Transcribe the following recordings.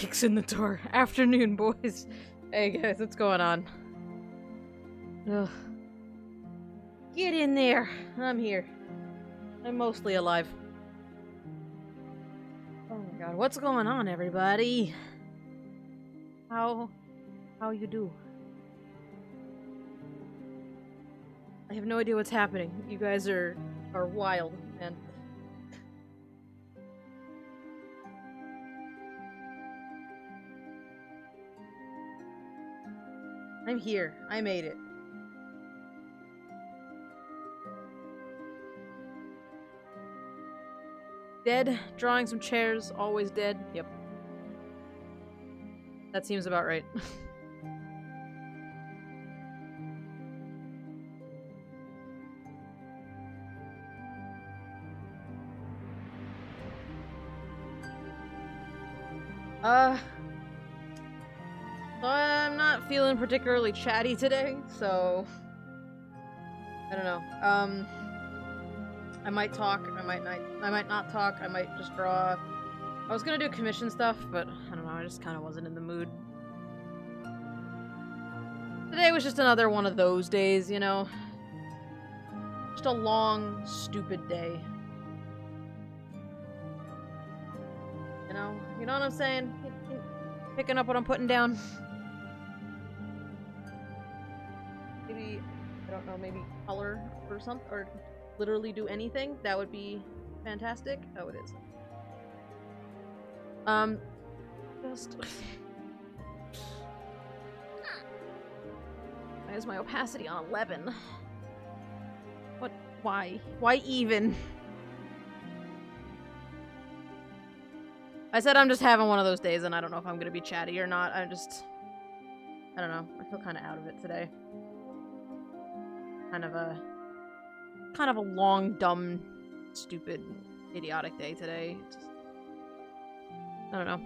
kicks in the door. Afternoon, boys. Hey guys, what's going on? Ugh. Get in there. I'm here. I'm mostly alive. Oh my god, what's going on, everybody? How you do? I have no idea what's happening. You guys are wild, man. I'm here. I made it. Dead. Drawing some chairs. Always dead. Yep. That seems about right. I'm not feeling particularly chatty today, so I don't know. I might talk, I might not talk, I might just draw. I was gonna do commission stuff, but I don't know, I just kinda wasn't in the mood. Today was just another one of those days, you know? Just a long, stupid day. You know what I'm saying? Picking up what I'm putting down. Maybe, I don't know, maybe color or something, or literally do anything. That would be fantastic. Oh, it is. Just... Why is my opacity on 11? What? Why? Why even? I said I'm just having one of those days, and I don't know if I'm gonna be chatty or not. I don't know. I feel kind of out of it today. Kind of a long, dumb, stupid, idiotic day today. I don't know.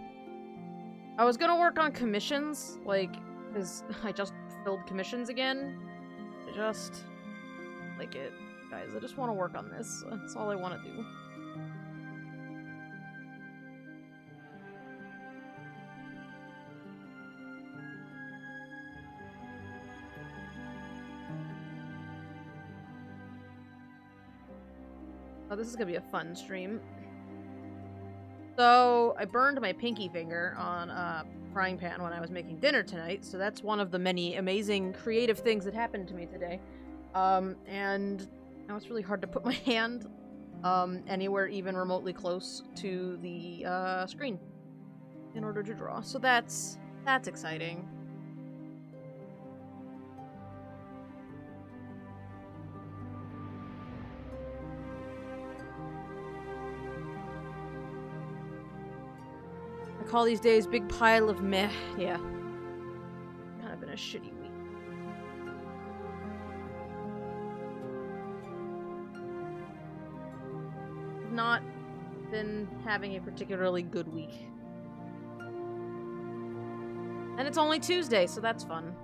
I was gonna work on commissions, like, because I just filled commissions again. I just like it, guys. I just want to work on this. That's all I want to do. Oh, this is gonna be a fun stream. So, I burned my pinky finger on a frying pan when I was making dinner tonight, so that's one of the many amazing creative things that happened to me today. And now it's really hard to put my hand anywhere even remotely close to the screen in order to draw. So that's exciting. Call these days big pile of meh. Yeah. Kind of been a shitty week. I've not been having a particularly good week. And it's only Tuesday, so that's fun.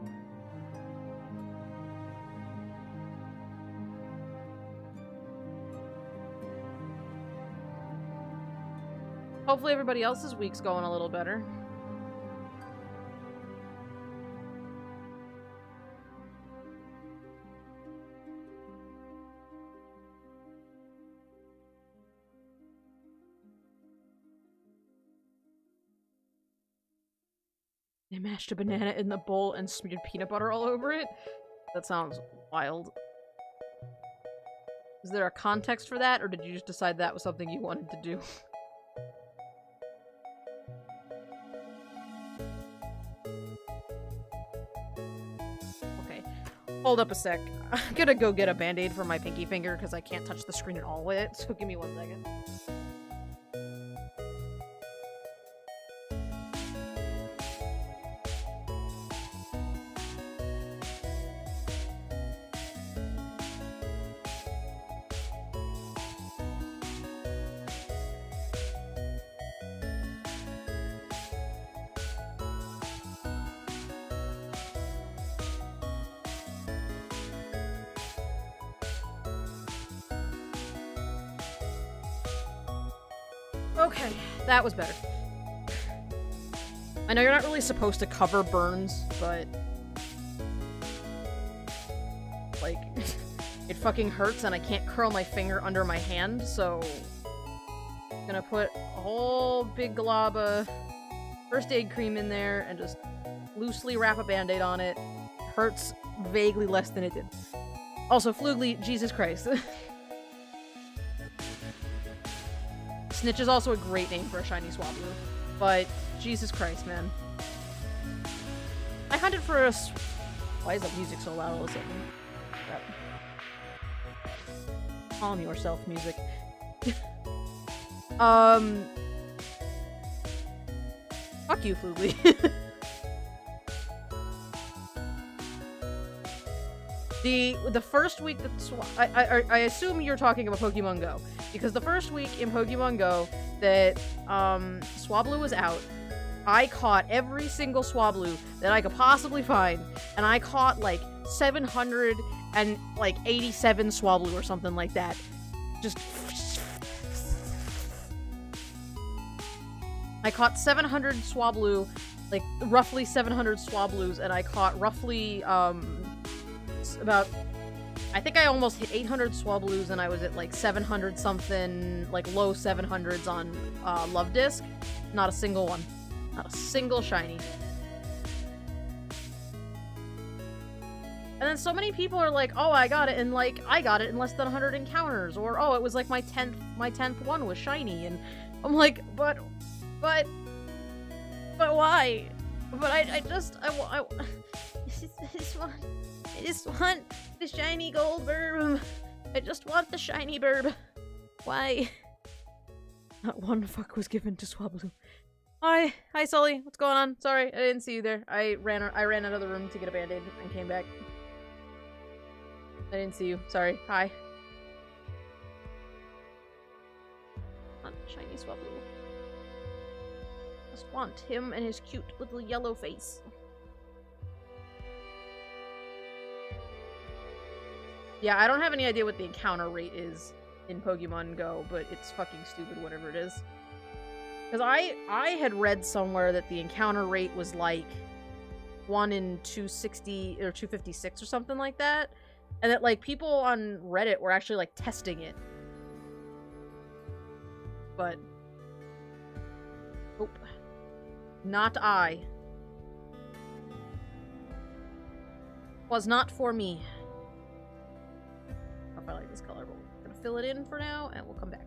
Hopefully everybody else's week's going a little better. They mashed a banana in the bowl and smeared peanut butter all over it? That sounds wild. Is there a context for that, or did you just decide that was something you wanted to do? Hold up a sec. I'm gonna go get a band-aid for my pinky finger because I can't touch the screen at all with it, so give me 1 second. Okay, that was better. I know you're not really supposed to cover burns, but... like, it fucking hurts and I can't curl my finger under my hand, so... I'm gonna put a whole big glob of first aid cream in there and just loosely wrap a band-aid on it. Hurts vaguely less than it did. Also, Flugly, Jesus Christ. Snitch is also a great name for a shiny Swablu, but Jesus Christ, man. I hunted for a... Why is that music so loud all of a sudden? Calm yourself, music. Fuck you, Flugly. The first week that I assume you're talking about Pokemon Go, because the first week in Pokemon Go that Swablu was out, I caught every single Swablu that I could possibly find, and I caught like 787 Swablu or something like that. Just I caught 700 Swablu, like roughly 700 Swablus, and I caught roughly about, I think I almost hit 800 Swablus, and I was at like 700 something, like low 700s on Love Disc. Not a single one. Not a single shiny. And then so many people are like, oh, I got it, and like, I got it in less than 100 encounters, or oh, it was like my 10th one was shiny, and I'm like, but why? But I just want the shiny gold burb. I just want the shiny burb. Why? Not one fuck was given to Swablu. Hi Sully, what's going on? Sorry, I didn't see you there. I ran out of the room to get a band-aid and came back. I didn't see you. Sorry. Hi. Not shiny Swablu. Just want him and his cute little yellow face. Yeah, I don't have any idea what the encounter rate is in Pokemon Go, but it's fucking stupid whatever it is. Because I had read somewhere that the encounter rate was like 1 in 260 or 256 or something like that. And that like people on Reddit were actually like testing it. But nope. Not I. Was not for me. I don't know if I like this color, but we're gonna fill it in for now and we'll come back.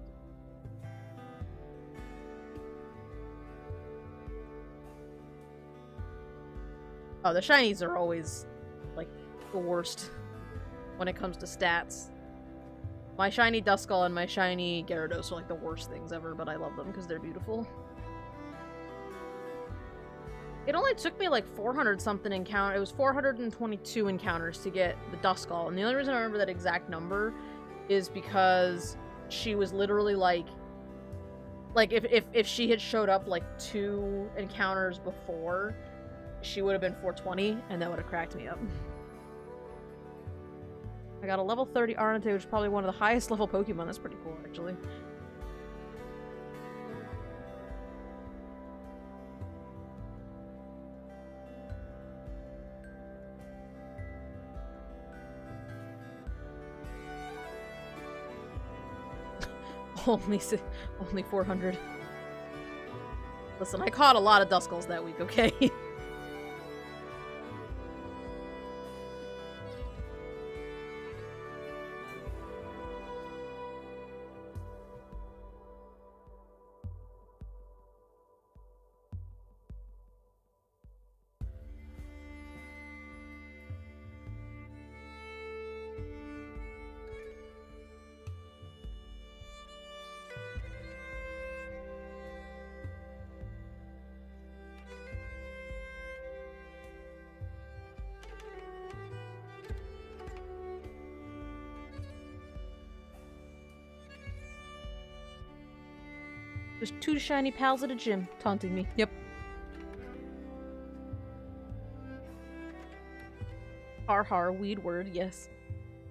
Oh, the shinies are always, like, the worst when it comes to stats. My shiny Duskull and my shiny Gyarados are, like, the worst things ever, but I love them because they're beautiful. It only took me, like, 400-something encounters. It was 422 encounters to get the Duskull, and the only reason I remember that exact number is because she was literally, like, if she had showed up, like, 2 encounters before, she would have been 420, and that would have cracked me up. I got a level 30 Arnate, which is probably one of the highest level Pokemon. That's pretty cool, actually. Only 400. Listen, I caught a lot of Duskulls that week, okay? There's 2 shiny pals at a gym, taunting me. Yep. Har har, weed word, yes.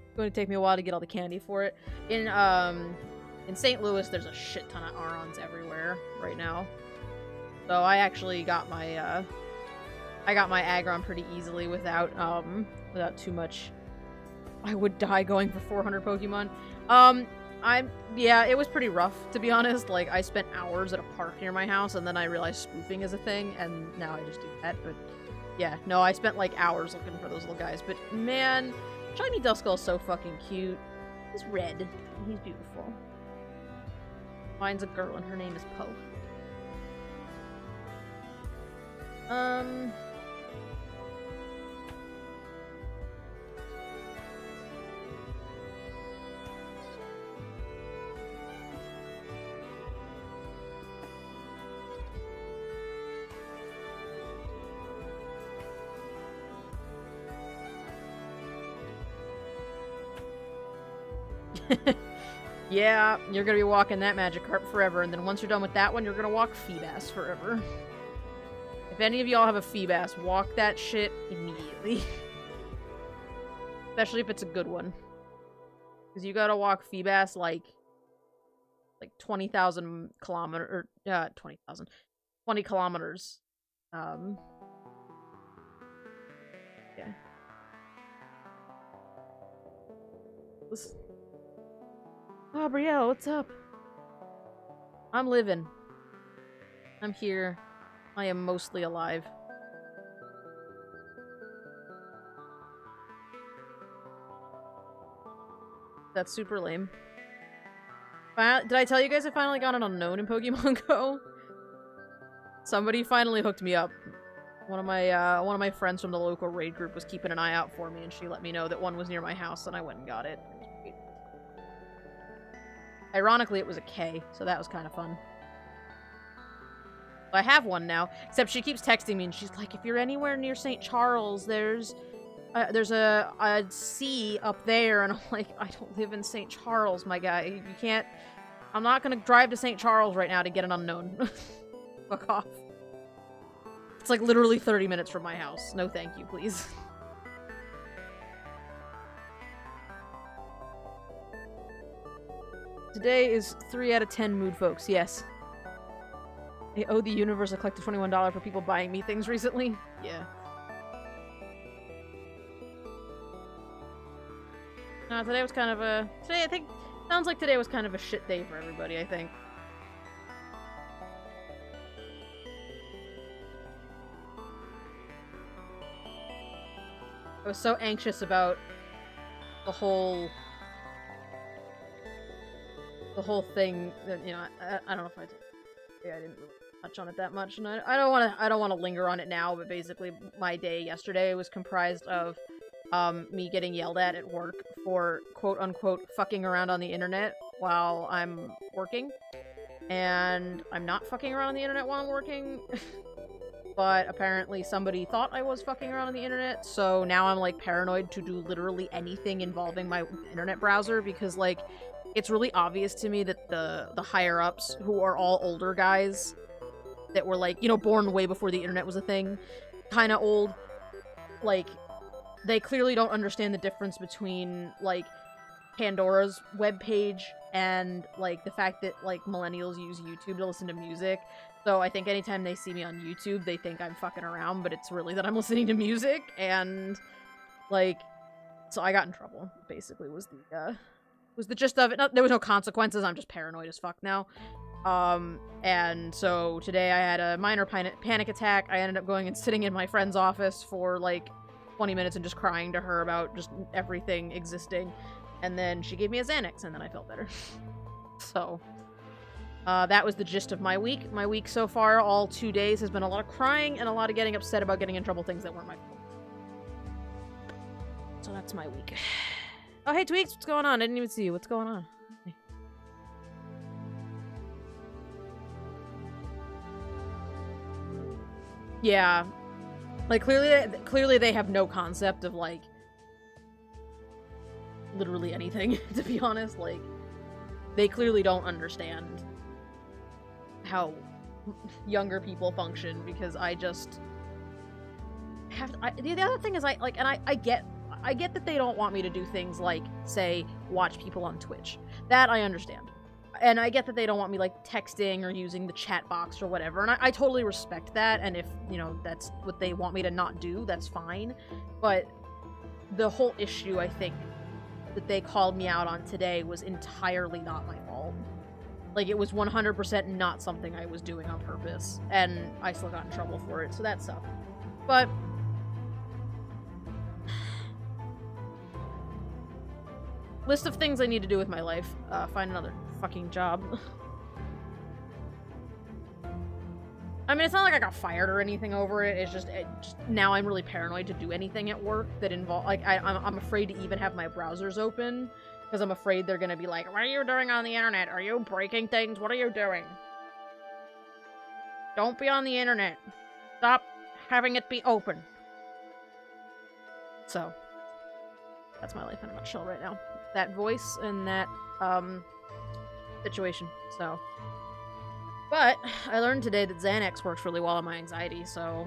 It's going to take me a while to get all the candy for it. In St. Louis, there's a shit ton of Arons everywhere right now. So I actually got my, I got my Aggron pretty easily without too much. I would die going for 400 Pokemon. Yeah, it was pretty rough, to be honest. Like, I spent hours at a park near my house, and then I realized spoofing is a thing, and now I just do that, but yeah, no, I spent, like, hours looking for those little guys, but man, Shiny Duskull is so fucking cute. He's red, and he's beautiful. Mine's a girl, and her name is Poe. Yeah, you're gonna be walking that Magikarp forever, and then once you're done with that one, you're gonna walk Feebas forever. If any of y'all have a Feebas, walk that shit immediately. Especially if it's a good one. Because you gotta walk Feebas like 20,000 kilometers, or, 20,000. 20 kilometers. Yeah. Oh, Brielle, what's up? I'm living. I'm here. I am mostly alive. That's super lame. Did I tell you guys I finally got an unknown in Pokemon Go? Somebody finally hooked me up. One of my friends from the local raid group was keeping an eye out for me, and she let me know that one was near my house, and I went and got it. Ironically, it was a K, so that was kind of fun. I have one now, except she keeps texting me, and she's like, if you're anywhere near St. Charles, there's a C up there, and I'm like, I don't live in St. Charles, my guy. You can't... I'm not gonna drive to St. Charles right now to get an unknown. Fuck off. It's like literally 30 minutes from my house. No thank you, please. Today is 3 out of 10 mood, folks. Yes. I owe the universe. I collected $21 for people buying me things recently. Yeah. No, today was kind of a... Today, I think... Sounds like today was kind of a shit day for everybody, I think. I was so anxious about the whole thing that, you know, I don't know if I didn't really touch on it that much, and I don't want to linger on it now, but basically my day yesterday was comprised of me getting yelled at work for quote-unquote fucking around on the internet while I'm working. And I'm not fucking around on the internet while I'm working. But apparently somebody thought I was fucking around on the internet, so now I'm, like, paranoid to do literally anything involving my internet browser, because, like, it's really obvious to me that the higher-ups, who are all older guys, that were, like, you know, born way before the internet was a thing, kinda old, like, they clearly don't understand the difference between, like, Pandora's webpage and, like, the fact that, like, millennials use YouTube to listen to music. So I think anytime they see me on YouTube, they think I'm fucking around, but it's really that I'm listening to music, and, like, so I got in trouble, basically, was the gist of it. No, there was no consequences, I'm just paranoid as fuck now. And so today I had a minor panic attack. I ended up going and sitting in my friend's office for, like, 20 minutes and just crying to her about just everything existing. And then she gave me a Xanax, and then I felt better. So, that was the gist of my week. My week so far, all 2 days, has been a lot of crying and a lot of getting upset about getting in trouble things that weren't my fault. So that's my week. Oh, hey, Tweaks, what's going on? I didn't even see you. What's going on? Hey. Yeah. Like, clearly they have no concept of, like, literally anything, to be honest. Like, they clearly don't understand how younger people function, because I just have to, the other thing is I get that they don't want me to do things like, say, watch people on Twitch. That I understand. and I get that they don't want me, like, texting or using the chat box or whatever, and I totally respect that, and if, you know, that's what they want me to not do, that's fine, but the whole issue, I think, that they called me out on today was entirely not my fault. Like, it was 100% not something I was doing on purpose, and I still got in trouble for it, so that sucked. But list of things I need to do with my life. Find another fucking job. I mean, it's not like I got fired or anything over it. It's just, now I'm really paranoid to do anything at work that involve, like, I'm afraid to even have my browsers open, because I'm afraid they're gonna be like, what are you doing on the internet? Are you breaking things? What are you doing? Don't be on the internet. Stop having it be open. So, that's my life in a nutshell right now. That voice and that, situation, so. But, I learned today that Xanax works really well on my anxiety, so.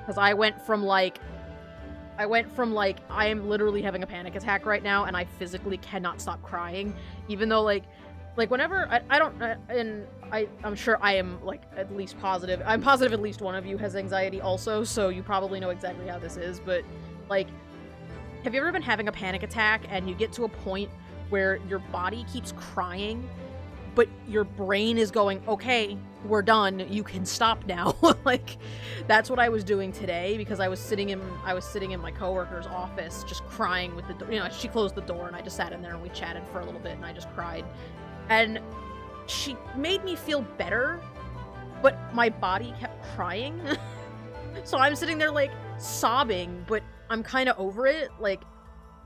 Because I went from, like, I am literally having a panic attack right now, and I physically cannot stop crying, even though, like, whenever, I'm sure I am, like, at least positive. I'm positive at least one of you has anxiety also, so you probably know exactly how this is, but, like, have you ever been having a panic attack and you get to a point where your body keeps crying, but your brain is going, okay, we're done, you can stop now? Like, that's what I was doing today, because I was sitting in my coworker's office just crying with the door. You know, she closed the door and I just sat in there and we chatted for a little bit and I just cried. And she made me feel better, but my body kept crying. So I'm sitting there, like, sobbing, but I'm kind of over it. Like,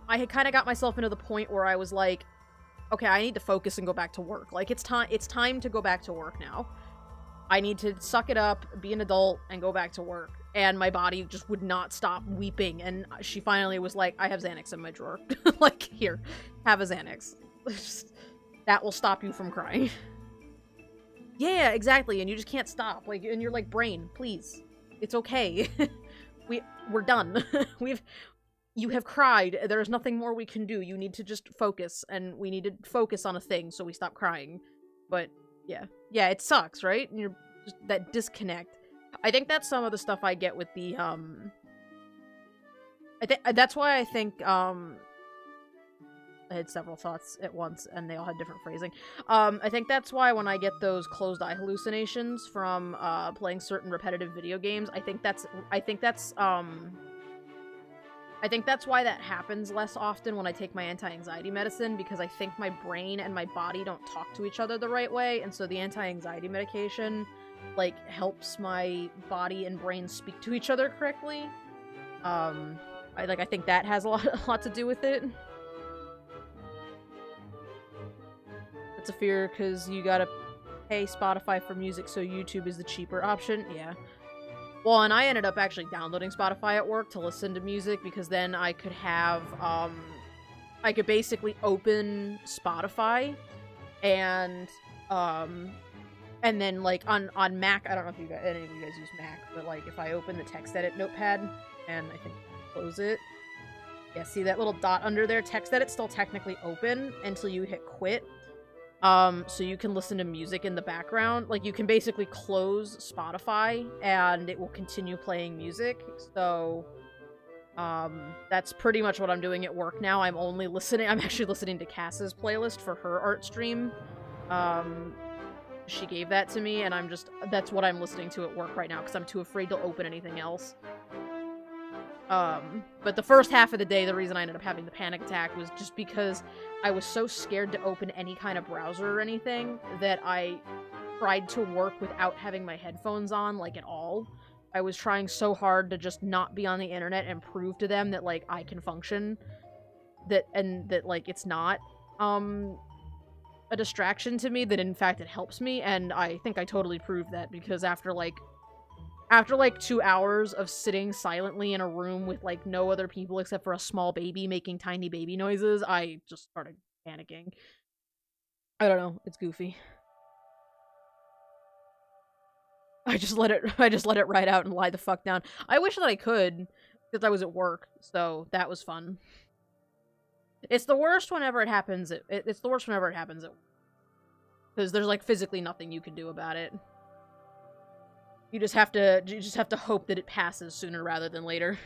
I had kind of got myself into the point where I was like, okay, I need to focus and go back to work. Like, it's time to go back to work now. I need to suck it up, be an adult, and go back to work. And my body just would not stop weeping, and she finally was like, I have Xanax in my drawer. Like, here, have a Xanax. That will stop you from crying. Yeah, exactly, and you just can't stop. Like, and you're like, brain, please. It's okay. We're done. You have cried. There's nothing more we can do. You need to just focus, and we need to focus on a thing so we stop crying. But, yeah. Yeah, it sucks, right? And you're just, that disconnect. I think that's some of the stuff I get with the, that's why I think, I had several thoughts at once, and they all had different phrasing. I think that's why when I get those closed eye hallucinations from, playing certain repetitive video games, I think that's why that happens less often when I take my anti-anxiety medicine, because I think my brain and my body don't talk to each other the right way, and so the anti-anxiety medication, like, helps my body and brain speak to each other correctly. I think that has a lot to do with it. It's a fear, because you gotta pay Spotify for music, so YouTube is the cheaper option. Yeah. Well, and I ended up actually downloading Spotify at work to listen to music, because then I could have, I could basically open Spotify, and then, like, on Mac, I don't know if any of you guys use Mac, but, like, if I open the text edit notepad, and I think close it, yeah, see that little dot under there? Text edit's still technically open until you hit quit. So you can listen to music in the background. Like, you can basically close Spotify, and it will continue playing music. So, that's pretty much what I'm doing at work now. I'm actually listening to Cass's playlist for her art stream. She gave that to me, and that's what I'm listening to at work right now, because I'm too afraid to open anything else. But the first half of the day, the reason I ended up having the panic attack was just because I was so scared to open any kind of browser or anything that I tried to work without having my headphones on, like, at all. I was trying so hard to just not be on the internet and prove to them that, like, I can function. That, like, it's not, a distraction to me, that in fact it helps me, and I think I totally proved that, because after 2 hours of sitting silently in a room with, like, no other people except for a small baby making tiny baby noises, I just started panicking. I don't know, it's goofy. I just let it ride out and lie the fuck down. I wish that I could, because I was at work, so that was fun. It's the worst whenever it happens. It's the worst whenever it happens. Because there's, like, physically nothing you can do about it. You just have to hope that it passes sooner rather than later.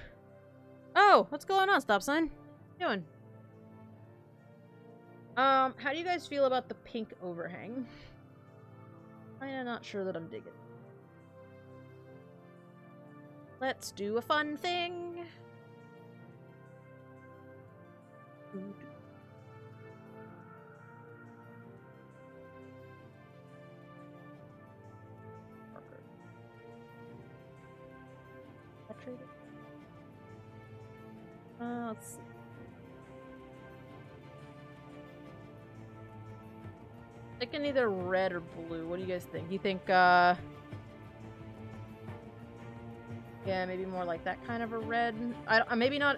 Oh, what's going on, stop sign? What are you doing? How do you guys feel about the pink overhang? Kinda not sure that I'm digging. Let's do a fun thing. Let's see. Thinking either red or blue. What do you guys think? You think, yeah, maybe more like that kind of a red. Maybe not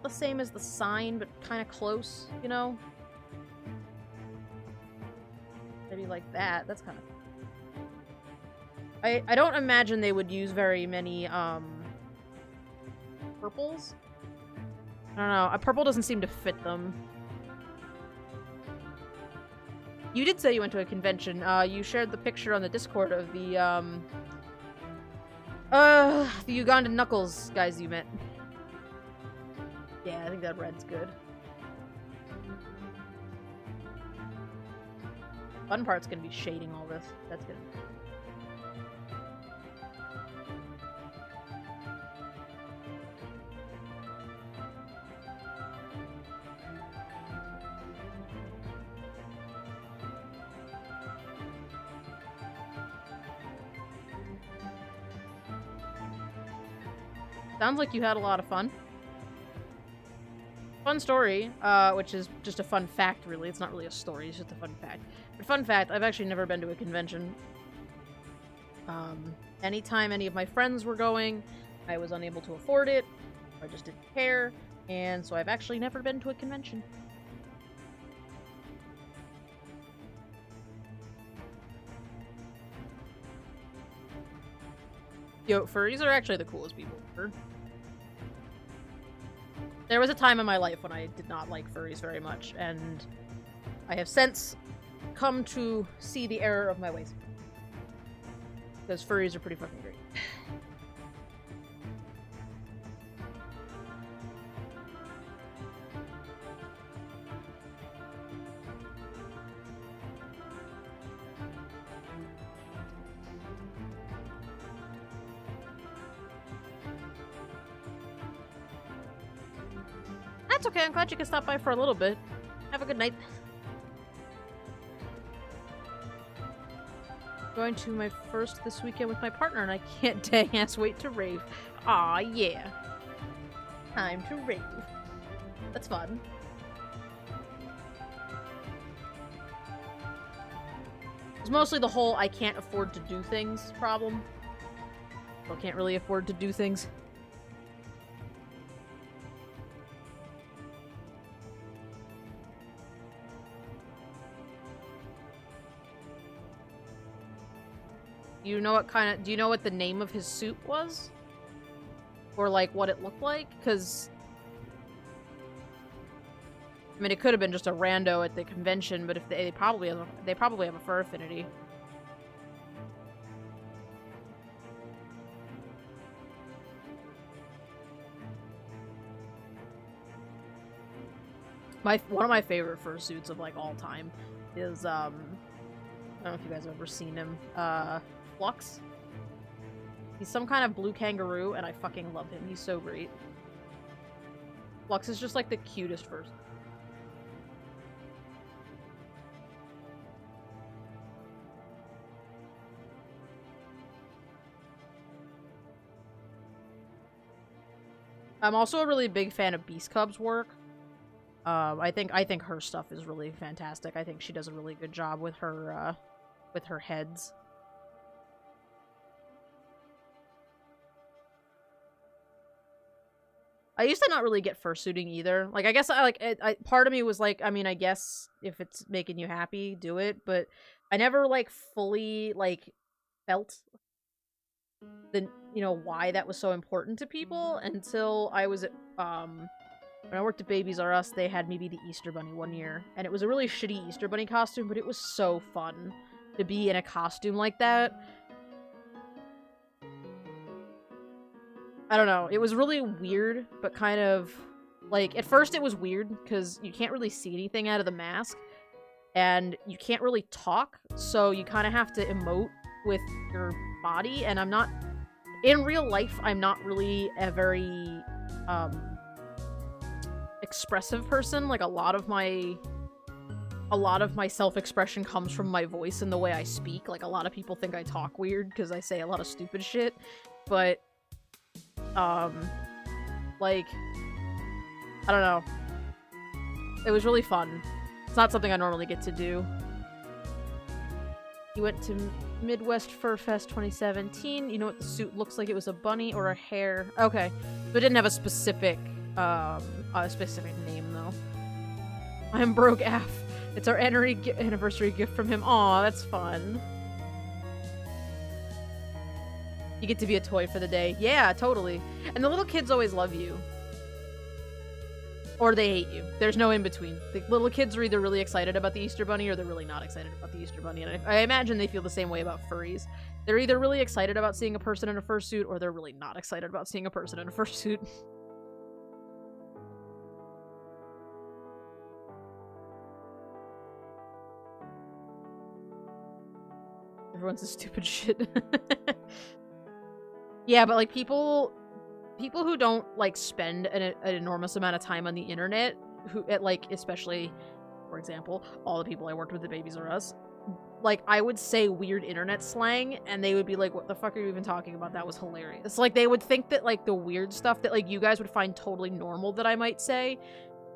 the same as the sign, but kind of close, you know? Maybe like that. That's kind of... I don't imagine they would use very many, purples. I don't know. A purple doesn't seem to fit them. You did say you went to a convention. You shared the picture on the Discord of the Ugandan Knuckles guys you met. Yeah, I think that red's good. Fun part's gonna be shading all this. That's good. Sounds like you had a lot of fun. Fun story, which is just a fun fact, really. It's not really a story, it's just a fun fact. But fun fact, I've actually never been to a convention. Anytime any of my friends were going, I was unable to afford it, or I just didn't care, and so I've actually never been to a convention. Yo, furries are actually the coolest people ever. There was a time in my life when I did not like furries very much, and I have since come to see the error of my ways. Because furries are pretty fucking great. That's okay, I'm glad you could stop by for a little bit. Have a good night. Going to my first this weekend with my partner, and I can't dang-ass wait to rave. Aw, yeah. Time to rave. That's fun. It's mostly the whole I can't afford to do things problem. Well, can't really afford to do things. You know what kind of... Do you know what the name of his suit was? Or, like, what it looked like? Because... I mean, it could have been just a rando at the convention, but if they probably have a fur affinity. One of my favorite fursuits of, like, all time is, I don't know if you guys have ever seen him, Flux. He's some kind of blue kangaroo, and I fucking love him. He's so great. Flux is just, like, the cutest fursuit. I'm also a really big fan of Beast Cub's work. I think her stuff is really fantastic. I think she does a really good job with her heads. I used to not really get fursuiting either. Like, I guess part of me was like, I mean, I guess if it's making you happy, do it. But I never, like, fully, like, felt the, you know, why that was so important to people until I was at, When I worked at Babies R Us, they had me be the Easter Bunny one year. And it was a really shitty Easter Bunny costume, but it was so fun to be in a costume like that. I don't know. It was really weird, but kind of... Like, at first it was weird, because you can't really see anything out of the mask. And you can't really talk, so you kind of have to emote with your body, and I'm not... In real life, I'm not really a very, expressive person. Like, a lot of my self-expression comes from my voice and the way I speak. Like, a lot of people think I talk weird, because I say a lot of stupid shit, but, like, I don't know. It was really fun. It's not something I normally get to do. You went to Midwest Fur Fest 2017. You know what the suit looks like? It was a bunny or a hare. Okay. So it didn't have a specific name, though. I'm broke AF. It's our anniversary gift from him. Aw, that's fun. You get to be a toy for the day. Yeah, totally. And the little kids always love you. Or they hate you. There's no in-between. The little kids are either really excited about the Easter Bunny or they're really not excited about the Easter Bunny. And I imagine they feel the same way about furries. They're either really excited about seeing a person in a fursuit or they're really not excited about seeing a person in a fursuit. Everyone's a stupid shit. Yeah, but like people who don't like spend an enormous amount of time on the internet, especially, for example, all the people I worked with at Babies R Us, like, I would say weird internet slang and they would be like, what the fuck are you even talking about? That was hilarious. Like, they would think that like the weird stuff that like you guys would find totally normal that I might say,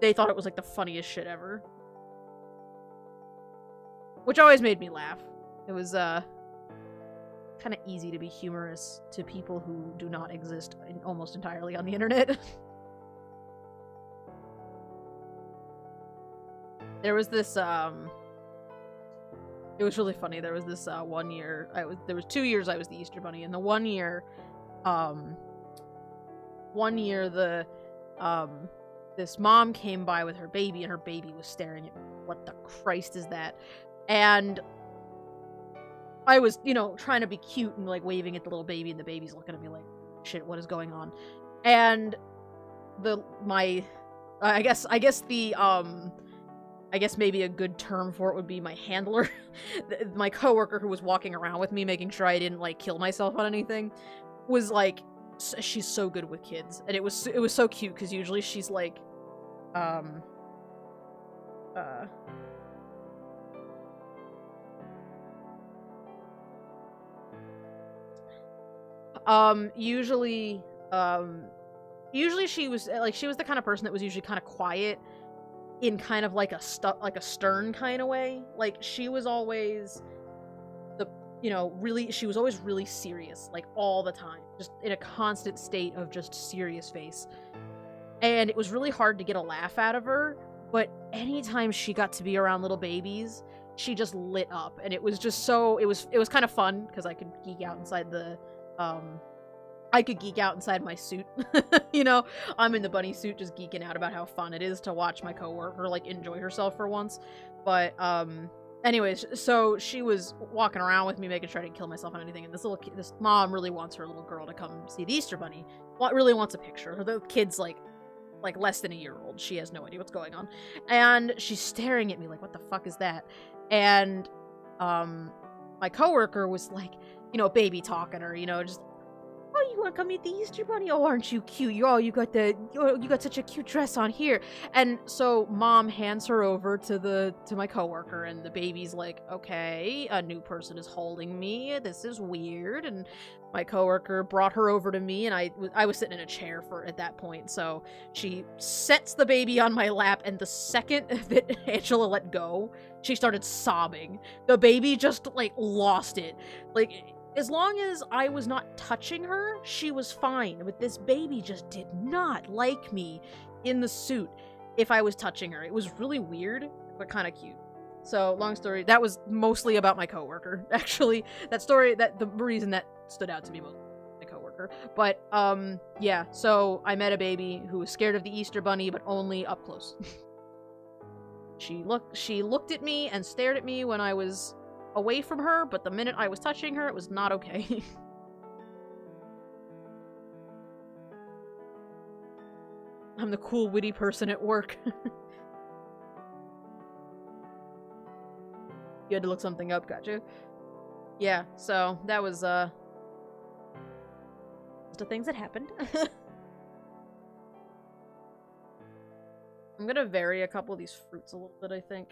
they thought it was like the funniest shit ever. Which always made me laugh. It was kind of easy to be humorous to people who do not exist almost entirely on the internet. There was this, it was really funny. There was this, one year, there was 2 years I was the Easter Bunny, and the one year, this mom came by with her baby, and her baby was staring at me. What the Christ is that? And I was, you know, trying to be cute and, like, waving at the little baby, and the baby's looking at me like, shit, what is going on? And I guess maybe a good term for it would be my handler. My coworker who was walking around with me, making sure I didn't, like, kill myself on anything, was like, she's so good with kids. And it was so cute, because usually she's like, usually she was the kind of person that was usually kind of quiet in kind of like a stern kind of way. Like, she was always she was always really serious, like, all the time, just in a constant state of just serious face. And it was really hard to get a laugh out of her, but anytime she got to be around little babies, she just lit up, and it was just so, it was kind of fun, because I could geek out inside my suit. You know, I'm in the bunny suit just geeking out about how fun it is to watch my coworker, like, enjoy herself for once. But, anyways, so she was walking around with me, making sure I didn't kill myself on anything, and this mom really wants her little girl to come see the Easter Bunny. Really wants a picture. The kid's, like less than a year old. She has no idea what's going on. And she's staring at me like, what the fuck is that? And, my coworker was like, you know, baby talking her, you know, just, oh, you want to come meet the Easter Bunny? Oh, aren't you cute? You got such a cute dress on here. And so mom hands her over to my coworker, and the baby's like, okay, a new person is holding me. This is weird. And my coworker brought her over to me, and I was sitting in a chair at that point. So she sets the baby on my lap, and the second that Angela let go, she started sobbing. The baby just, like, lost it. Like, as long as I was not touching her, she was fine. But this baby just did not like me in the suit if I was touching her. It was really weird, but kind of cute. So, long story, that was mostly about my coworker, actually. The reason that stood out to me most, my coworker. But, yeah, so I met a baby who was scared of the Easter Bunny, but only up close. She looked at me and stared at me when I was away from her, but the minute I was touching her, it was not okay. I'm the cool, witty person at work. You had to look something up, gotcha. Yeah, so that was, just the things that happened. I'm gonna vary a couple of these fruits a little bit, I think.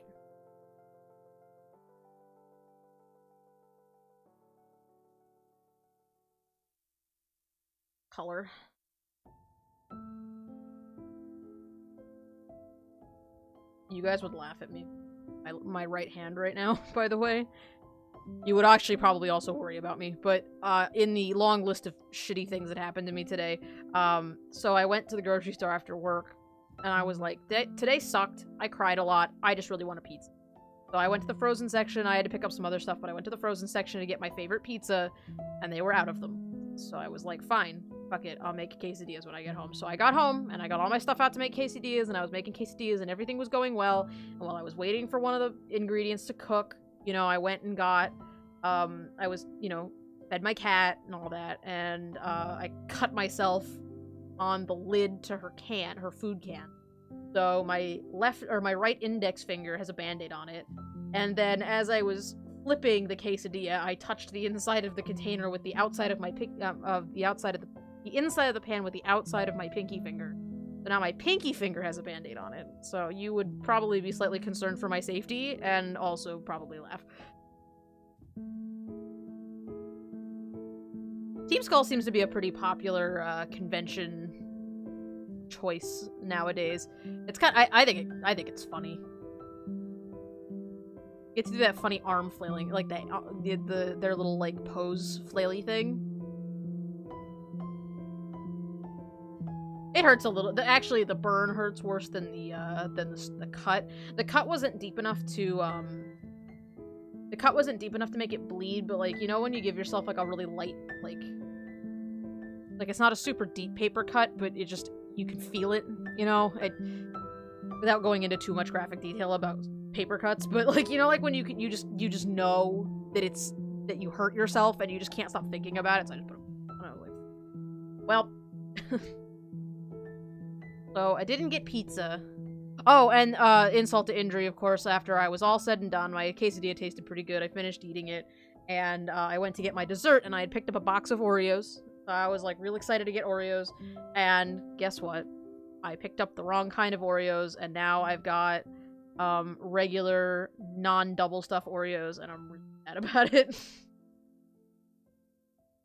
Color. You guys would laugh at me. My right hand right now, by the way. You would actually probably also worry about me, but in the long list of shitty things that happened to me today, so I went to the grocery store after work, and I was like, today sucked, I cried a lot, I just really want a pizza. So I went to the frozen section, I had to pick up some other stuff, but I went to the frozen section to get my favorite pizza, and they were out of them. So I was like, fine, fuck it, I'll make quesadillas when I get home. So I got home, and I got all my stuff out to make quesadillas, and I was making quesadillas, and everything was going well, and while I was waiting for one of the ingredients to cook, you know, I went and got, I was, you know, fed my cat and all that, and, I cut myself on the lid to her can, her food can. So my my right index finger has a Band-Aid on it, and then as I was flipping the quesadilla, I touched the inside of the container with the outside of my the inside of the pan with the outside of my pinky finger. So now my pinky finger has a Band-Aid on it. So you would probably be slightly concerned for my safety, and also probably laugh. Team Skull seems to be a pretty popular convention choice nowadays. It's kind of, I think it's funny. You get to do that funny arm flailing, like that their little like pose flaily thing. It hurts a little. Actually, the burn hurts worse than the cut. The cut wasn't deep enough to make it bleed, but like, you know when you give yourself like a really light like it's not a super deep paper cut, but it just, you can feel it, you know, without going into too much graphic detail about paper cuts, but like, you know, like when you just know that you hurt yourself and you just can't stop thinking about it. So I just put them, and I was like, well. So I didn't get pizza. Oh, and insult to injury, of course, after I was all said and done, my quesadilla tasted pretty good. I finished eating it, and I went to get my dessert, and I had picked up a box of Oreos. So I was like real excited to get Oreos, and guess what? I picked up the wrong kind of Oreos, and now I've got regular non-double stuff Oreos, and I'm really mad about it.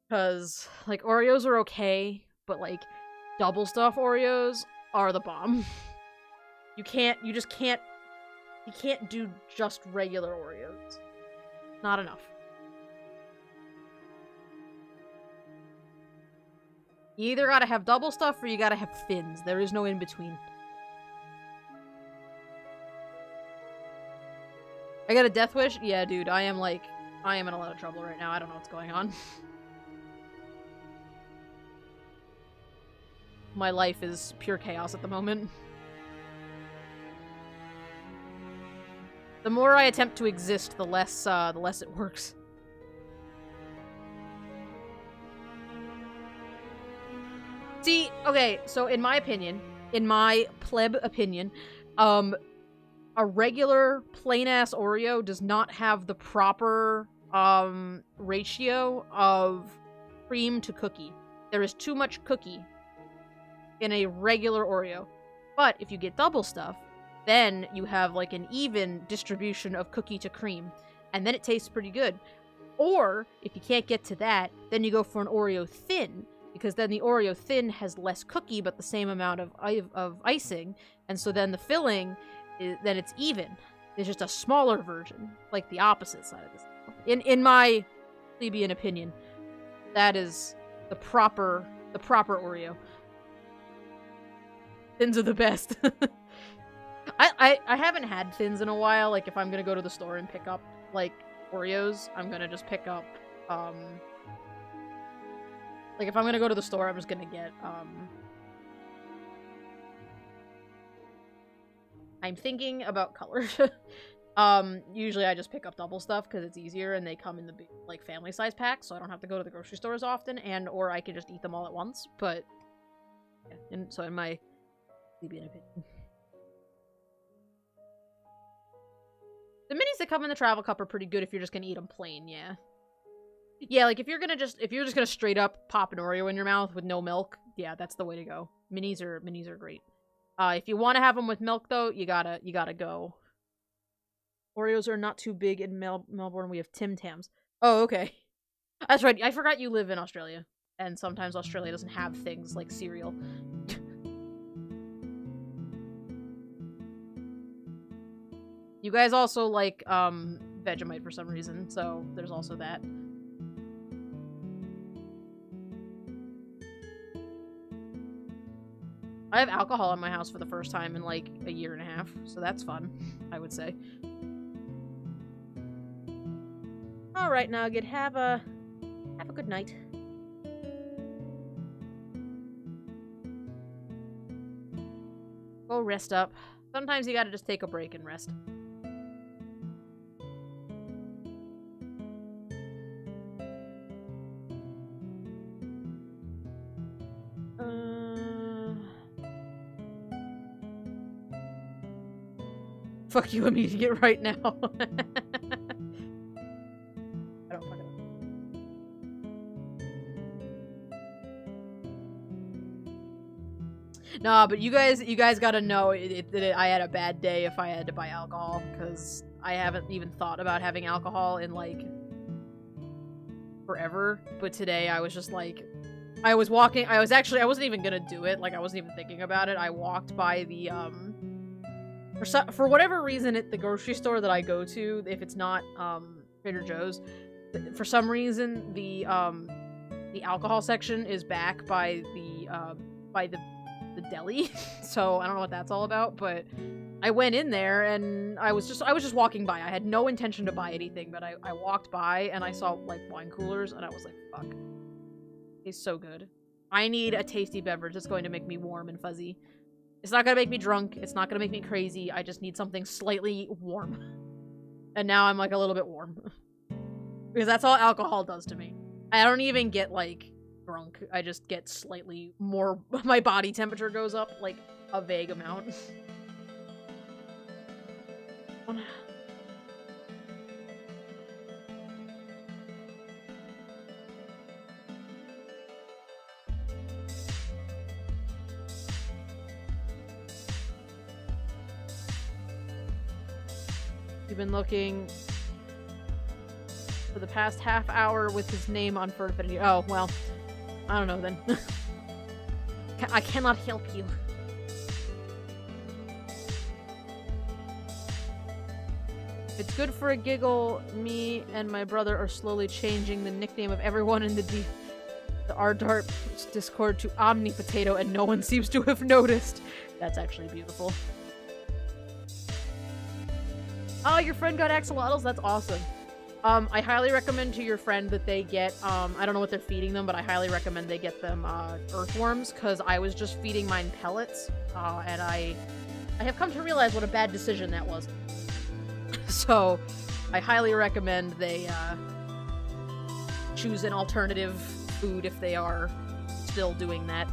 Because like Oreos are okay, but like double stuff Oreos are the bomb. You can't do just regular Oreos. Not enough. You either gotta have double stuff or you gotta have thins. There is no in between. I got a death wish? Yeah, dude, I am in a lot of trouble right now. I don't know what's going on. My life is pure chaos at the moment. The more I attempt to exist, the less it works. See, okay, so in my opinion, in my pleb opinion, a regular plain-ass Oreo does not have the proper, ratio of cream to cookie. There is too much cookie in a regular Oreo. But if you get double stuff, then you have like an even distribution of cookie to cream, and then it tastes pretty good. Or, if you can't get to that, then you go for an Oreo thin, because then the Oreo thin has less cookie but the same amount of icing, and so then the filling, then it's even. It's just a smaller version, like the opposite side of this. In my plebeian opinion, that is the proper Oreo. Thins are the best. I haven't had thins in a while. Like, if I'm gonna go to the store and pick up, like, Oreos, I'm gonna just pick up, like, Like, if I'm gonna go to the store, I'm just gonna get, I'm thinking about colors. Usually I just pick up double stuff because it's easier and they come in the big, like, family size packs, so I don't have to go to the grocery store as often, and or I can just eat them all at once, but yeah, and so in my opinion. The minis that come in the travel cup are pretty good if you're just gonna eat them plain, yeah. Yeah, like if you're just gonna straight up pop an Oreo in your mouth with no milk, yeah, that's the way to go. Minis are great. If you want to have them with milk though, you gotta go. Oreos are not too big in Melbourne. We have Tim Tams. Oh, okay. That's right. I forgot you live in Australia. And sometimes Australia doesn't have things like cereal. You guys also like, Vegemite for some reason, so there's also that. I have alcohol in my house for the first time in, like, a year and a half, so that's fun, I would say. Alright, Nugget, have a good night. Go rest up. Sometimes you gotta just take a break and rest. Fuck you immediate right now. I don't fucking know. Nah, but you guys gotta know that I had a bad day if I had to buy alcohol, because I haven't even thought about having alcohol in, like, forever. But today I was just like, I wasn't even gonna do it, like, I wasn't even thinking about it. I walked by the, for whatever reason at the grocery store that I go to, if it's not, Trader Joe's, for some reason, the alcohol section is back by the deli, so I don't know what that's all about, but I went in there and I was just walking by. I had no intention to buy anything, but I walked by and I saw, like, wine coolers, and I was like, fuck. It's so good. I need a tasty beverage that's going to make me warm and fuzzy. It's not gonna make me drunk, it's not gonna make me crazy, I just need something slightly warm. And now I'm, like, a little bit warm. Because that's all alcohol does to me. I don't even get, like, drunk. I just get slightly more, my body temperature goes up, like, a vague amount. You've been looking for the past half hour with his name on Furfity. Oh, well. I don't know then. I cannot help you. It's good for a giggle. Me and my brother are slowly changing the nickname of everyone in the R Dart Discord to Omni Potato, and no one seems to have noticed. That's actually beautiful. Oh, your friend got axolotls? That's awesome. I highly recommend to your friend that they get, I don't know what they're feeding them, but I highly recommend they get them, earthworms, because I was just feeding mine pellets, and I have come to realize what a bad decision that was. So, I highly recommend they, choose an alternative food if they are still doing that.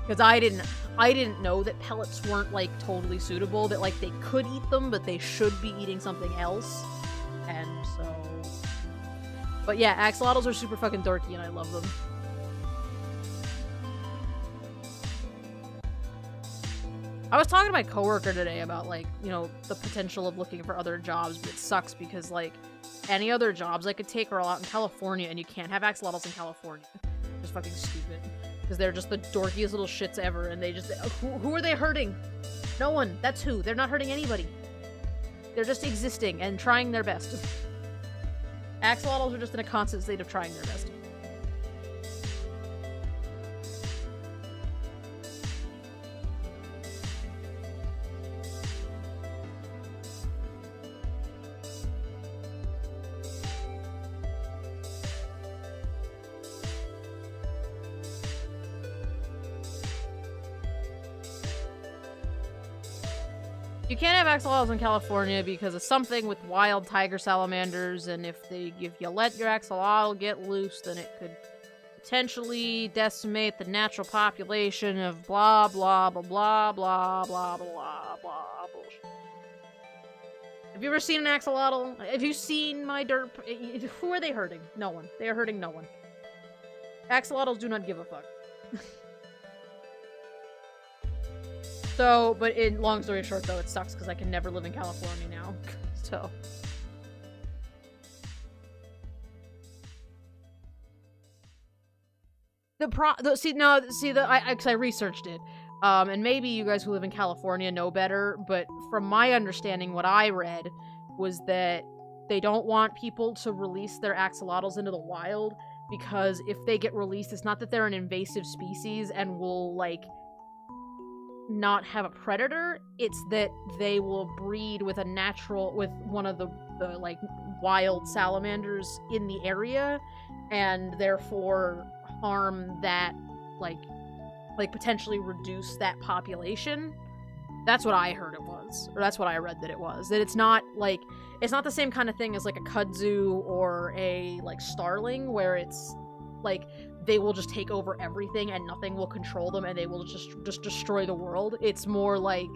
Because I didn't know that pellets weren't, like, totally suitable, that, like, they could eat them, but they should be eating something else. And so... But yeah, axolotls are super fucking dorky, and I love them. I was talking to my coworker today about, like, you know, the potential of looking for other jobs, but it sucks because, like, any other jobs I could take are all out in California, and you can't have axolotls in California. It's just fucking stupid. Because they're just the dorkiest little shits ever, and they just- who are they hurting? No one. That's who. They're not hurting anybody. They're just existing and trying their best. Axolotls are just in a constant state of trying their best. You can't have axolotls in California because of something with wild tiger salamanders, and if you let your axolotl get loose, then it could potentially decimate the natural population of blah blah blah blah blah blah blah blah bullshit. Have you ever seen an axolotl? Have you seen my dirt? Who are they hurting? No one. They are hurting no one. Axolotls do not give a fuck. So, but in long story short, though, it sucks because I can never live in California now. So. I researched it. And maybe you guys who live in California know better, but from my understanding, what I read was that they don't want people to release their axolotls into the wild because if they get released, it's not that they're an invasive species and will, like, not have a predator, it's that they will breed with with one of the like, wild salamanders in the area, and therefore harm that, like potentially reduce that population. That's what I heard it was, or that's what I read that it was. That it's not the same kind of thing as, like, a kudzu or a, like, starling, where it's, like, they will just take over everything and nothing will control them and they will just destroy the world. It's more like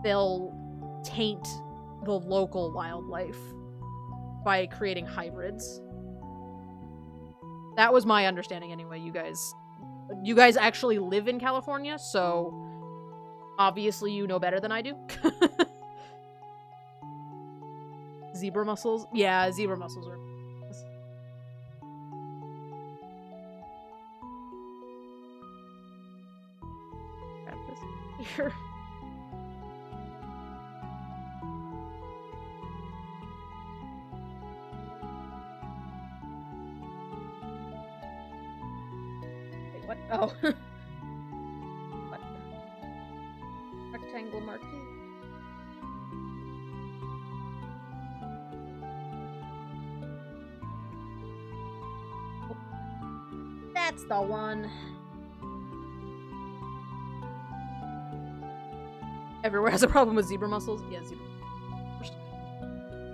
they'll taint the local wildlife by creating hybrids. That was my understanding anyway. You guys actually live in California, so obviously you know better than I do. Zebra mussels? Yeah, zebra mussels are... Grab this here. Wait, what? Oh. What? Rectangle marquee. That's the one. Everywhere has a problem with zebra mussels. Yeah, zebra.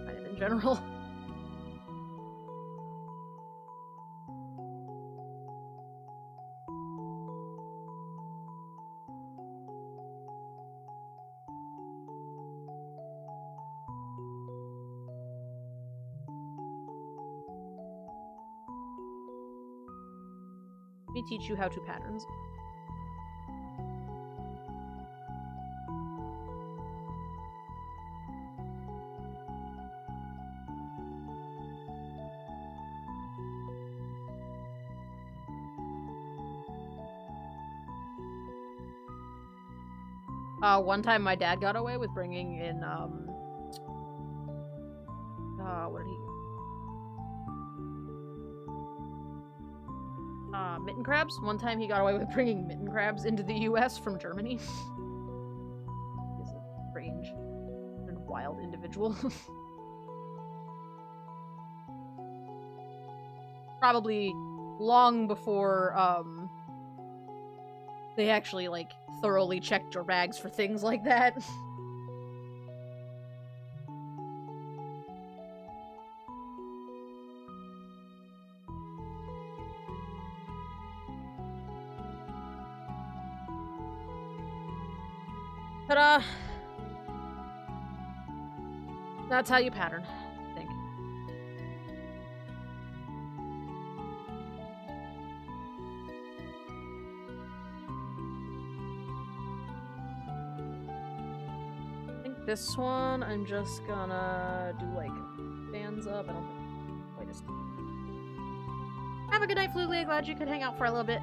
Kind of in general. Let me teach you how to patterns. One time my dad got away with bringing in, what did he... mitten crabs. One time he got away with bringing mitten crabs into the US from Germany. He's a strange and wild individual. Probably long before, they actually, like, thoroughly checked your bags for things like that. Ta-da! That's how you pattern, I think. I think this one, I'm just gonna do, like, fans up. I don't think... Wait a second. Have a good night, Flugly. Glad you could hang out for a little bit.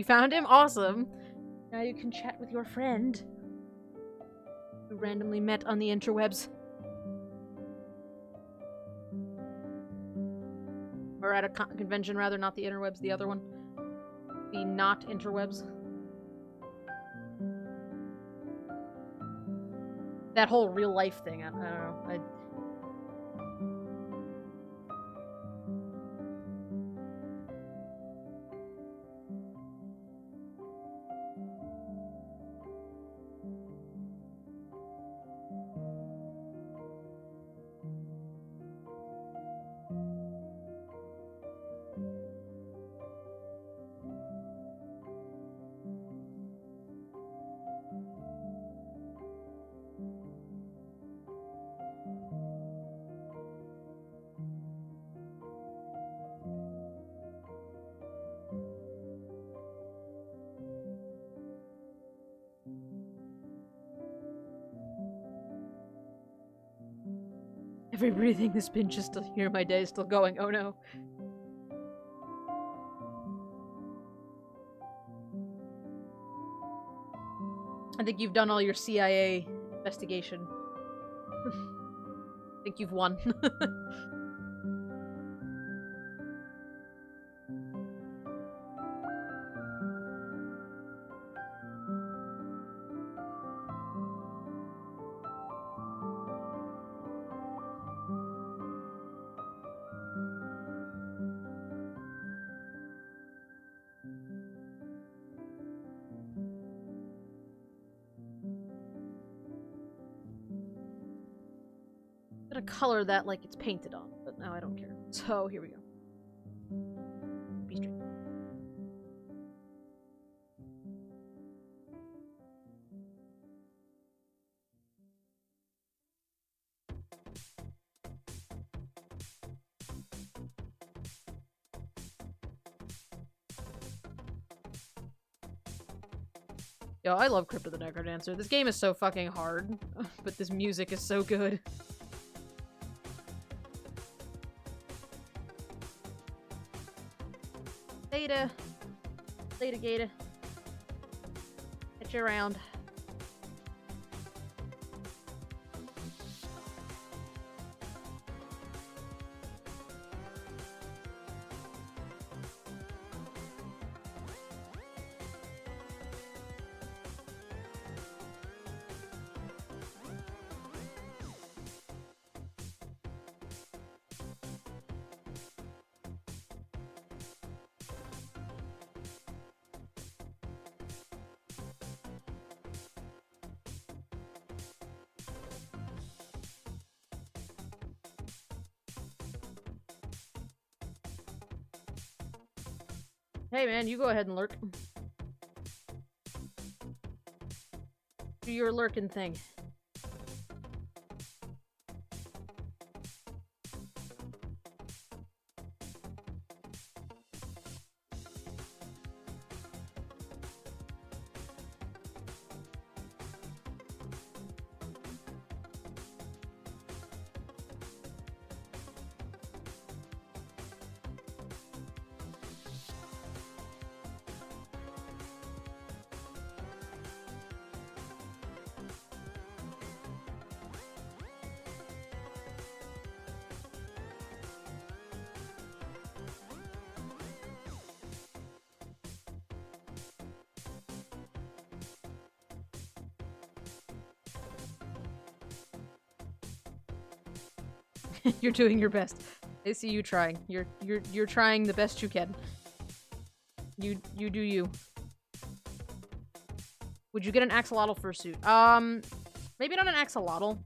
You found him? Awesome. Now you can chat with your friend who randomly met on the interwebs. Or at a convention, rather, not the interwebs, the other one. The not interwebs. That whole real life thing, I don't know. Every breathing this pinch is still here, my day is still going, oh no. I think you've done all your CIA investigation. I think you've won. Color that like it's painted on, but now I don't care. So here we go. Be straight. Yo, I love Crypt of the Necrodancer. This game is so fucking hard, but this music is so good. Later, Gator. Get you around. Hey man, you go ahead and lurk. Do your lurking thing. You're doing your best. I see you trying. You're trying the best you can. You do you. Would you get an axolotl fursuit? Maybe not an axolotl.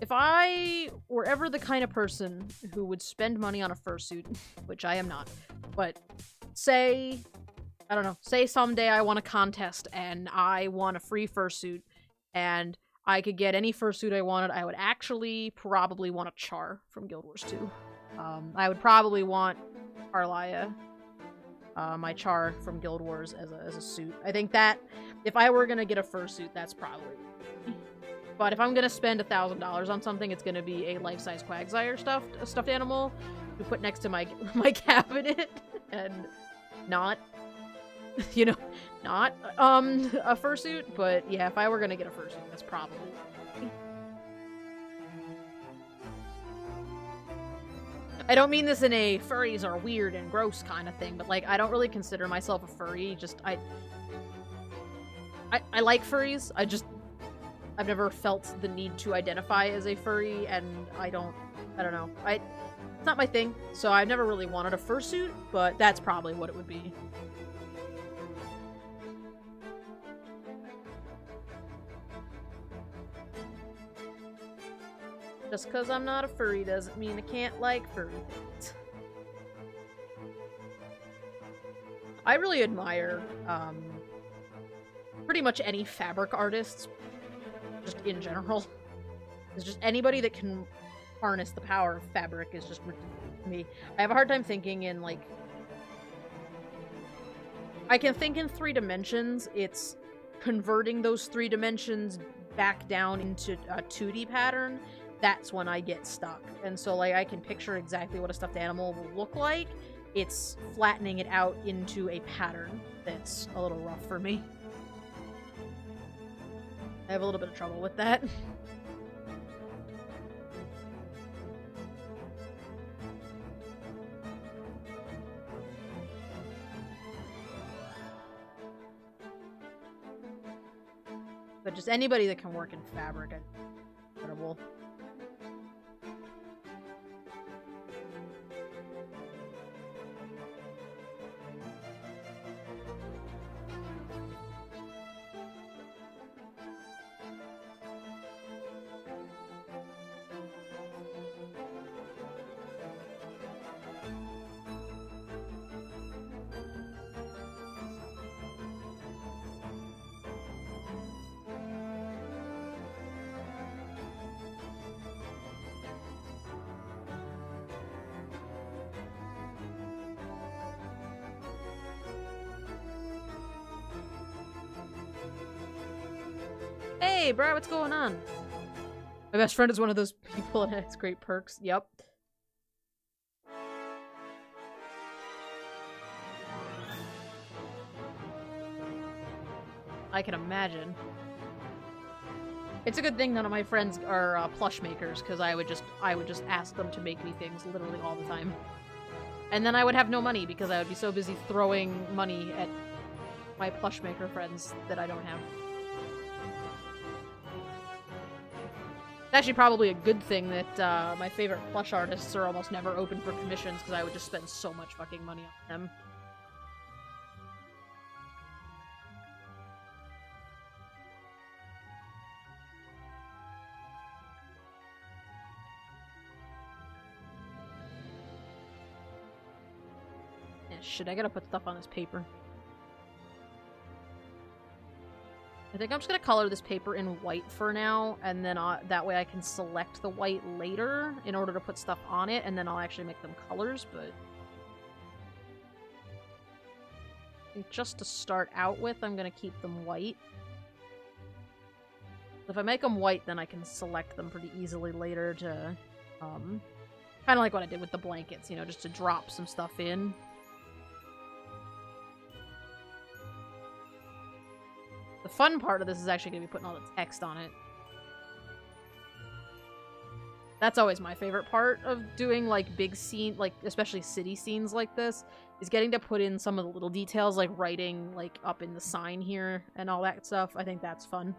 If I were ever the kind of person who would spend money on a fursuit, which I am not, but say, I don't know, say someday I won a contest and I won a free fursuit and I could get any fursuit I wanted, I would actually probably want a Char from Guild Wars 2. I would probably want Arlia, my Char from Guild Wars, as a suit. I think that, if I were gonna get a fursuit, that's probably... But if I'm gonna spend $1,000 on something, it's gonna be a life-size Quagsire stuffed animal to put next to my cabinet, and not you know, not a fursuit, but yeah, if I were gonna get a fursuit, that's probably. I don't mean this in a furries are weird and gross kind of thing, but like I don't really consider myself a furry. Just I like furries. I've never felt the need to identify as a furry, and I don't know. It's not my thing, so I've never really wanted a fursuit, but that's probably what it would be. Just because I'm not a furry doesn't mean I can't like furry things. I really admire pretty much any fabric artists, just in general. It's just anybody that can harness the power of fabric is just ridiculous to me. I have a hard time thinking in, like... I can think in 3 dimensions. It's converting those 3 dimensions back down into a 2D pattern. That's when I get stuck. And so, like, I can picture exactly what a stuffed animal will look like. It's flattening it out into a pattern that's a little rough for me. I have a little bit of trouble with that. But just anybody that can work in fabric, incredible. Hey, bro, what's going on? My best friend is one of those people and has great perks. Yep. I can imagine. It's a good thing none of my friends are plush makers, because I would just ask them to make me things literally all the time. And then I would have no money because I would be so busy throwing money at my plush maker friends that I don't have. It's actually probably a good thing that my favorite plush artists are almost never open for commissions, because I would just spend so much fucking money on them. Yeah, shit, I gotta put stuff on this paper. I think I'm just gonna color this paper in white for now, and then that way I can select the white later in order to put stuff on it, and then I'll actually make them colors, but... I think just to start out with, I'm gonna keep them white. If I make them white, then I can select them pretty easily later to, kind of like what I did with the blankets, you know, just to drop some stuff in. The fun part of this is actually going to be putting all the text on it. That's always my favorite part of doing, like, big scene, like, especially city scenes like this, is getting to put in some of the little details, like writing, like, up in the sign here and all that stuff. I think that's fun.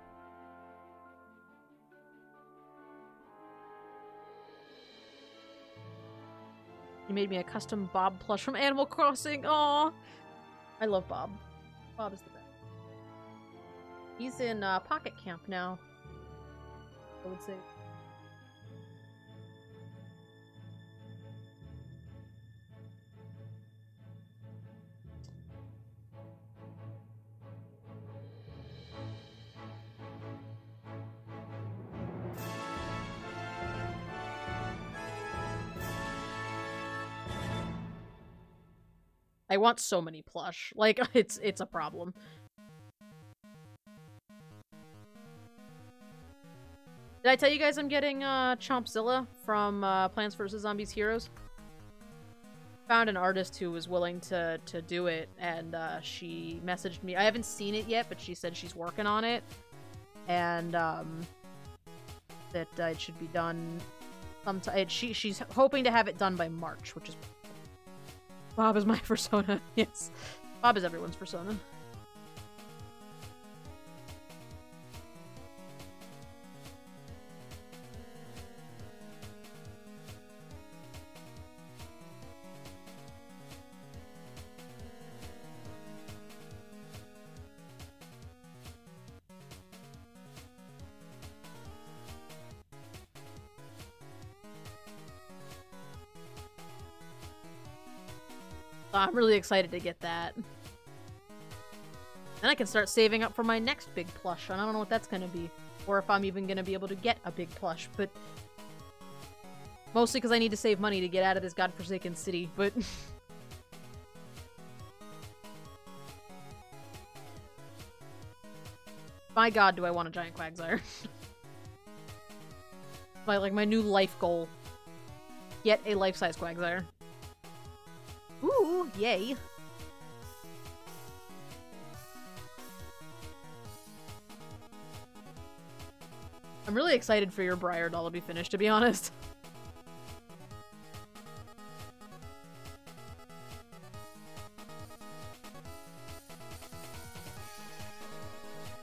You made me a custom Bob plush from Animal Crossing. Aww! I love Bob. Bob is the best. He's in Pocket Camp now, I would say. I want so many plush. Like, it's a problem. Did I tell you guys I'm getting Chompzilla from Plants vs. Zombies Heroes? found an artist who was willing to do it, and she messaged me. I haven't seen it yet, but she said she's working on it, and that it should be done sometime. She's hoping to have it done by March, which is Bob is my persona. Yes, Bob is everyone's persona. I'm really excited to get that. And I can start saving up for my next big plush, and I don't know what that's gonna be. Or if I'm even gonna be able to get a big plush, but... Mostly because I need to save money to get out of this godforsaken city, but... My god, do I want a giant Quagsire. my new life goal. Get a life-size Quagsire. Ooh, yay. I'm really excited for your Briar doll to be finished, to be honest.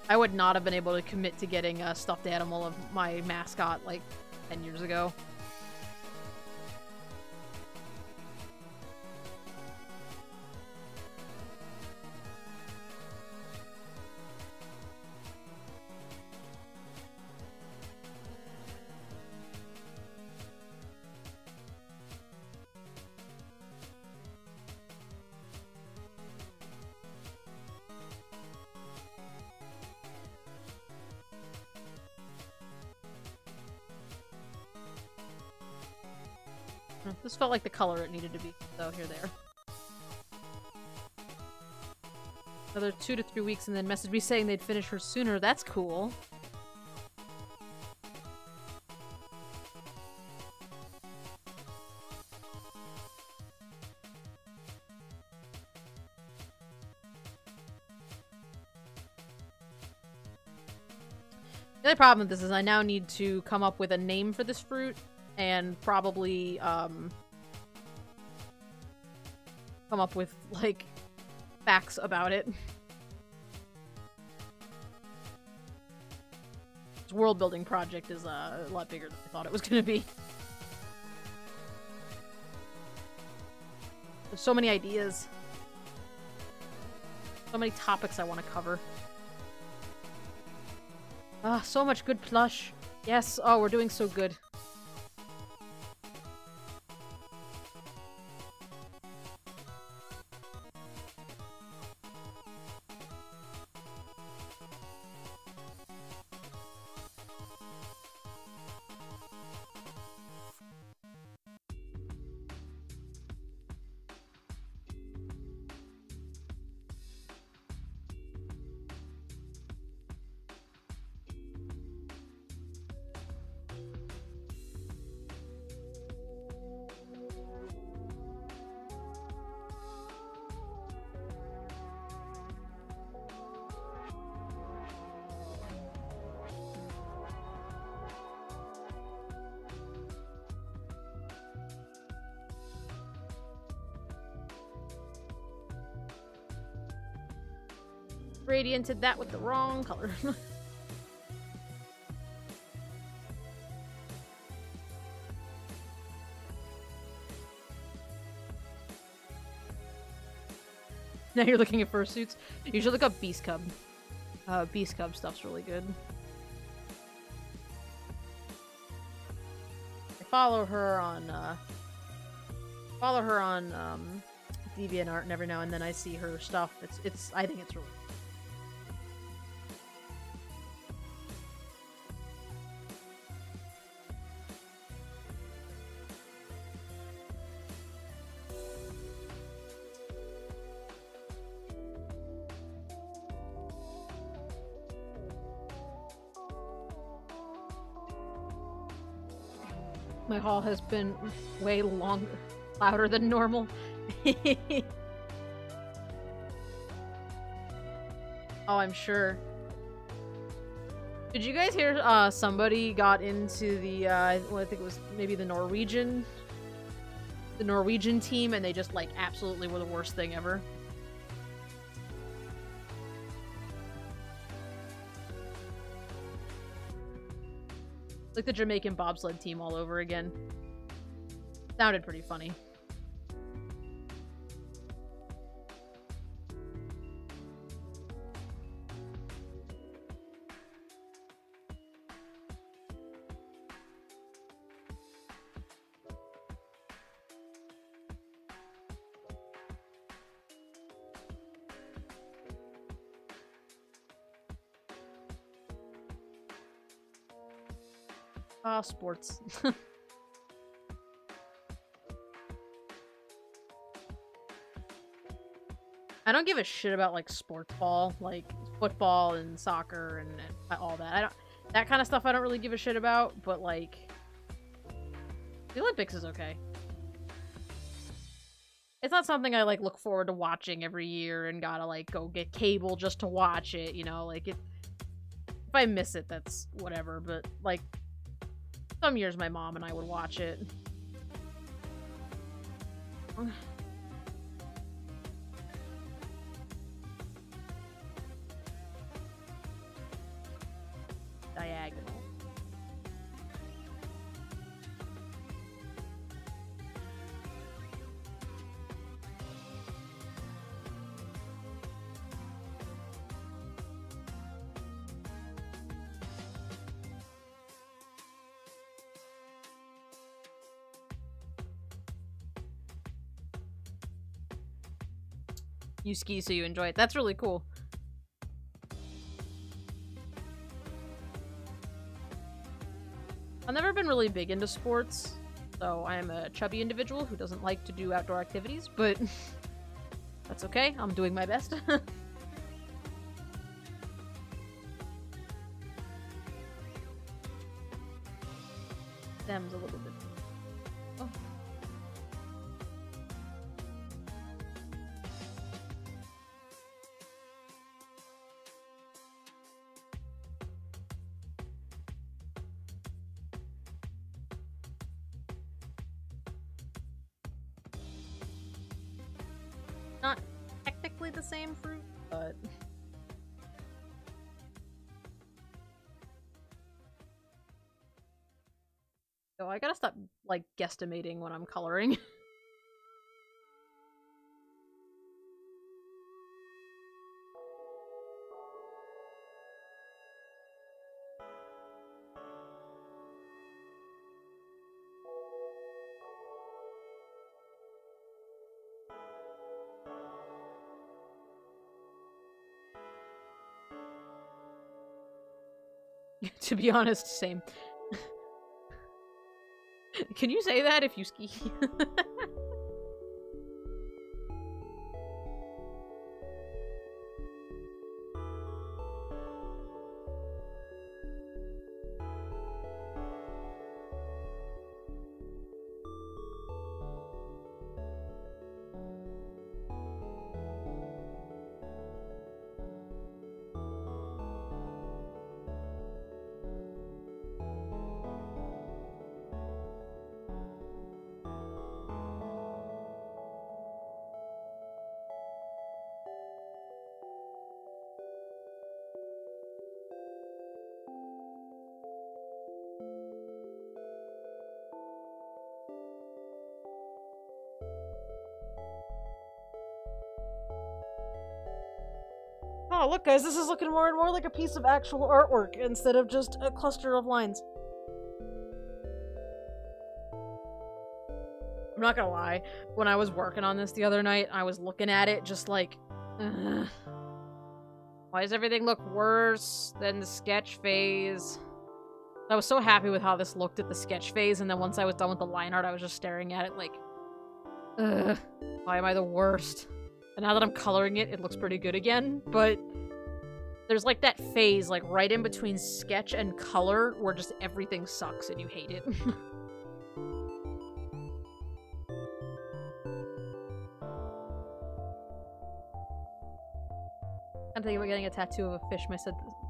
I would not have been able to commit to getting a stuffed animal of my mascot, like, 10 years ago. This felt like the color it needed to be, so here they are. Another 2 to 3 weeks and then messaged me saying they'd finish her sooner. That's cool. The other problem with this is I now need to come up with a name for this fruit. And probably, come up with, like, facts about it. This world-building project is, a lot bigger than I thought it was gonna be. There's so many ideas. So many topics I want to cover. Ah, so much good plush. Yes, oh, we're doing so good. Gradiented that with the wrong color. Now you're looking at fursuits. You should look up Beast Cub. Beast Cub stuff's really good. I follow her on DeviantArt, and every now and then I see her stuff. I think it's really cool. My haul has been way louder than normal. Oh, I'm sure. Did you guys hear somebody got into the well, I think it was maybe the Norwegian team, and they just like absolutely were the worst thing ever? Like the Jamaican bobsled team all over again. Sounded pretty funny. Sports. I don't give a shit about, like, sports ball, like, football and soccer and all that. That kind of stuff I don't really give a shit about, but, like, the Olympics is okay. It's not something I, like, look forward to watching every year and gotta, like, go get cable just to watch it, you know? Like, if I miss it, that's whatever, but, like, some years my mom and I would watch it. Diagonal. You ski so you enjoy it. That's really cool. I've never been really big into sports, so I am a chubby individual who doesn't like to do outdoor activities, but that's okay. I'm doing my best. Them's a little bit... Oh. Not technically the same fruit, but... So I gotta stop, like, guesstimating when I'm coloring. To be honest, same. Can you say that if you ski? Oh, look guys, this is looking more and more like a piece of actual artwork instead of just a cluster of lines. I'm not gonna lie, when I was working on this the other night, I was looking at it just like, ugh. Why does everything look worse than the sketch phase? I was so happy with how this looked at the sketch phase, and then once I was done with the line art, I was just staring at it like, ugh, why am I the worst? And now that I'm coloring it, it looks pretty good again, but there's like that phase, like right in between sketch and color, where just everything sucks and you hate it. I'm thinking about getting a tattoo of a fish. My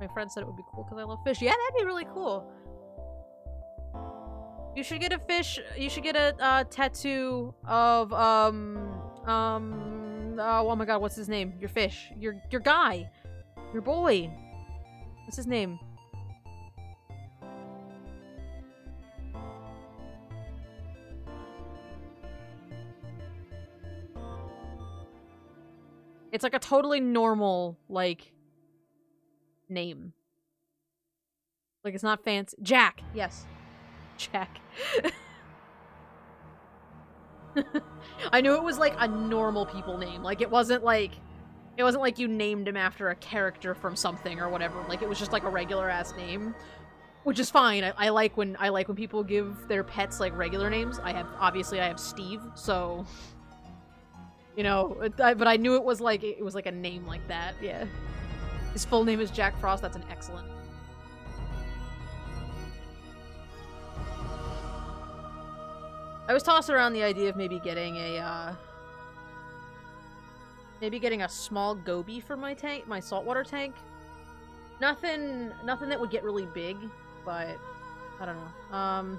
friend said it would be cool because I love fish. Yeah, that'd be really cool. You should get a fish. You should get a tattoo of oh my god, what's his name? Your fish. Your guy. Your boy. What's his name? It's like a totally normal, like, name. Like, it's not fancy. Jack! Yes. Jack. I knew it was, like, a normal people name. Like, it wasn't like you named him after a character from something or whatever. Like, it was just, like, a regular-ass name. Which is fine. I like when people give their pets, like, regular names. Obviously I have Steve, so... You know, but I knew it was like a name like that, yeah. His full name is Jack Frost, that's an excellent. I was tossing around the idea of maybe getting a small goby for my tank, my saltwater tank. Nothing that would get really big, but I don't know.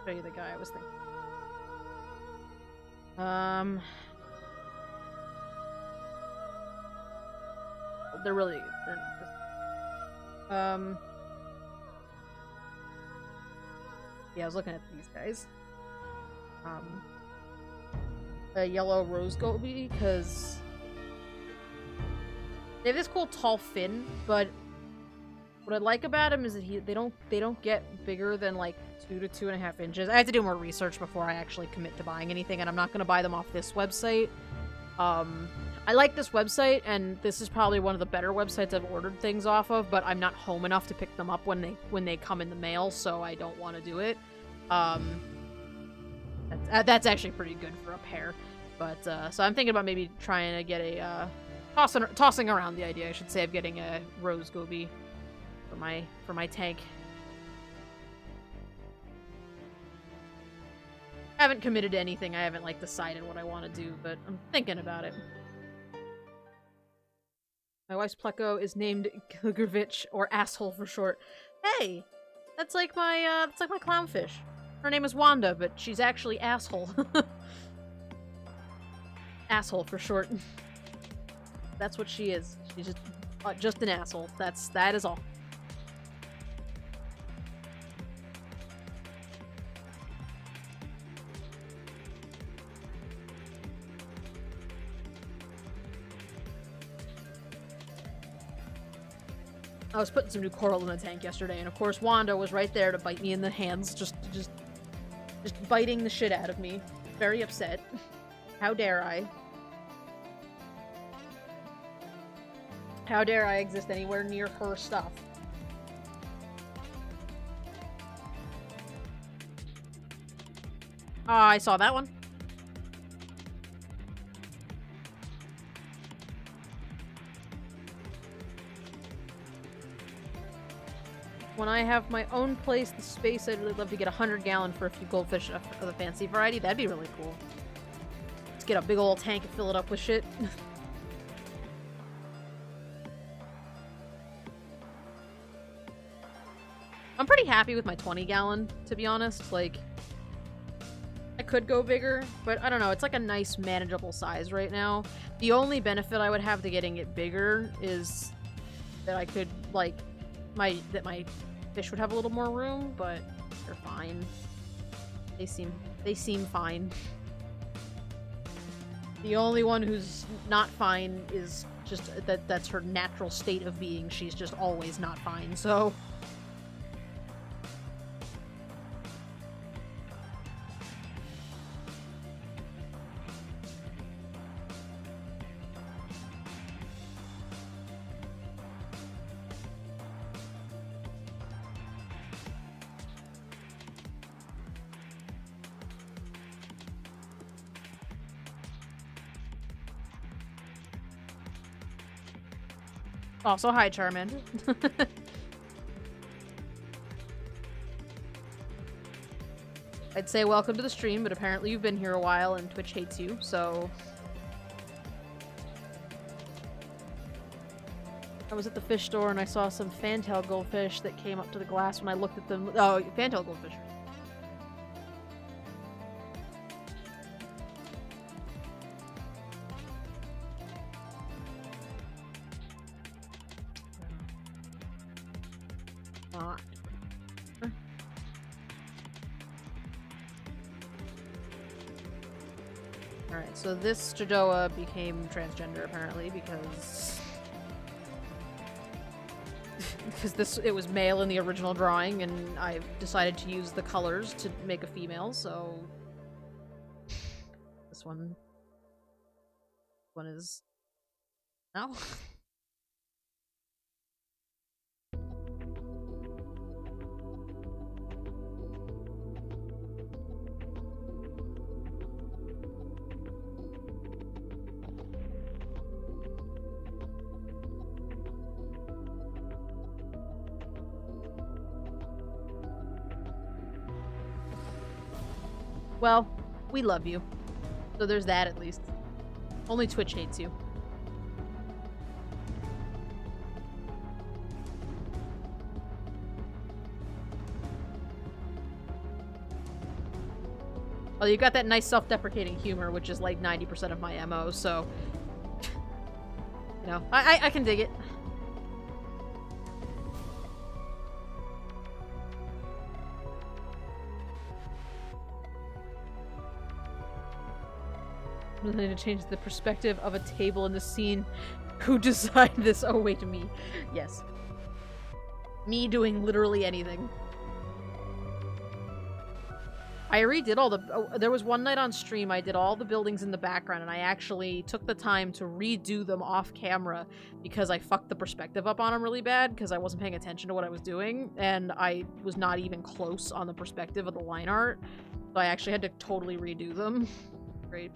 Show you the guy I was thinking. They're just, yeah, I was looking at these guys. A yellow rose goby, because they have this cool tall fin, but what I like about him is that they don't get bigger than like 2 to 2.5 inches. I have to do more research before I actually commit to buying anything, and I'm not going to buy them off this website. I like this website, and this is probably one of the better websites I've ordered things off of, but I'm not home enough to pick them up when they come in the mail, so I don't want to do it. That's actually pretty good for a pair. But, so I'm thinking about maybe trying to get a, tossing around the idea, I should say, of getting a rose goby for my tank. I haven't committed to anything. I haven't, like, decided what I want to do, but I'm thinking about it. My wife's Pleco is named Gilgrovich, or Asshole for short. Hey! That's like my clownfish. Her name is Wanda, but she's actually Asshole. Asshole for short. That's what she is. She's just an asshole. That is all. I was putting some new coral in the tank yesterday, and of course Wanda was right there to bite me in the hands, just biting the shit out of me. Very upset. How dare I? How dare I exist anywhere near her stuff? I saw that one. When I have my own place, the space, I'd really love to get 100-gallon for a few goldfish of the fancy variety. That'd be really cool. Let's get a big old tank and fill it up with shit. I'm pretty happy with my 20-gallon, to be honest. Like, I could go bigger, but I don't know. It's like a nice, manageable size right now. The only benefit I would have to getting it bigger is that I could, like, my fish would have a little more room, but they're fine. They seem fine. The only one who's not fine is just that's her natural state of being. She's just always not fine, so... Also, hi, Charmander. I'd say welcome to the stream, but apparently you've been here a while and Twitch hates you, so... I was at the fish store and I saw some fantail goldfish that came up to the glass when I looked at them. Oh, fantail goldfish. Alright, so this Jedoa became transgender apparently because it was male in the original drawing and I decided to use the colors to make a female, so this one is no. Well, we love you. So there's that at least. Only Twitch hates you. Well, you got that nice self-deprecating humor, which is like 90% of my MO, so... You know, I can dig it. I'm going to change the perspective of a table in the scene. Who designed this? Oh, wait, me. Yes. Me doing literally anything. I redid all the... Oh, there was one night on stream I did all the buildings in the background, and I actually took the time to redo them off camera because I fucked the perspective up on them really bad because I wasn't paying attention to what I was doing, and I was not even close on the perspective of the line art, so I actually had to totally redo them. Great.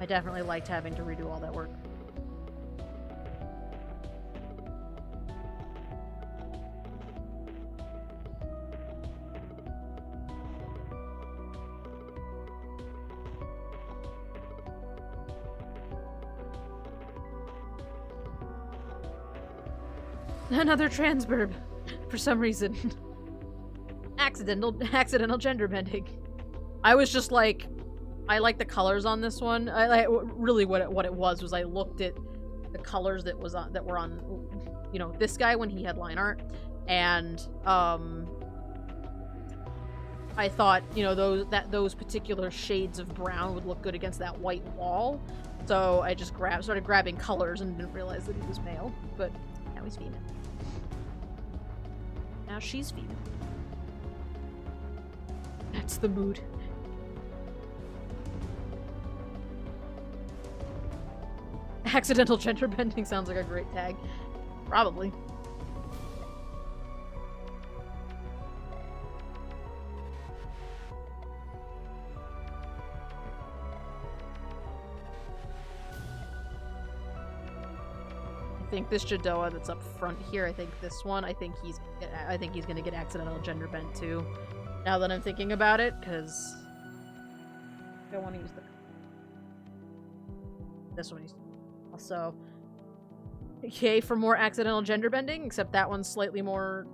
I definitely liked having to redo all that work. Another transverb, for some reason. Accidental gender bending. I was just like, I like the colors on this one. Really what it was I looked at the colors that were on, you know, this guy when he had line art, and I thought, you know, those particular shades of brown would look good against that white wall. So I just started grabbing colors and didn't realize that he was male, but now he's female. Now she's female. That's the mood. Accidental gender bending sounds like a great tag. Probably. I think this Jedoa that's up front here, I think this one, I think he's gonna get accidental gender bent too. Now that I'm thinking about it, because I don't want to use this one. Also, yay for more accidental gender bending, except that one's slightly more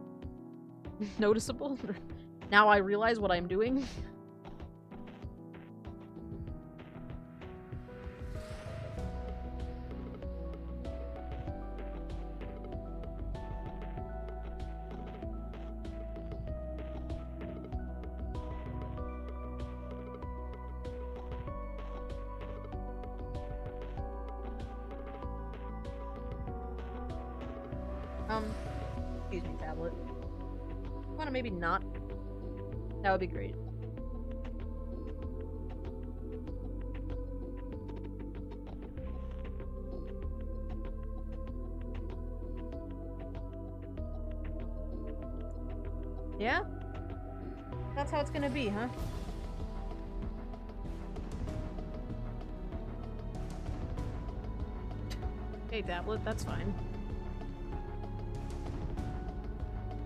noticeable. Now I realize what I'm doing. Excuse me, tablet. Wanna maybe not? That would be great. Yeah? That's how it's gonna be, huh? Hey, tablet, that's fine.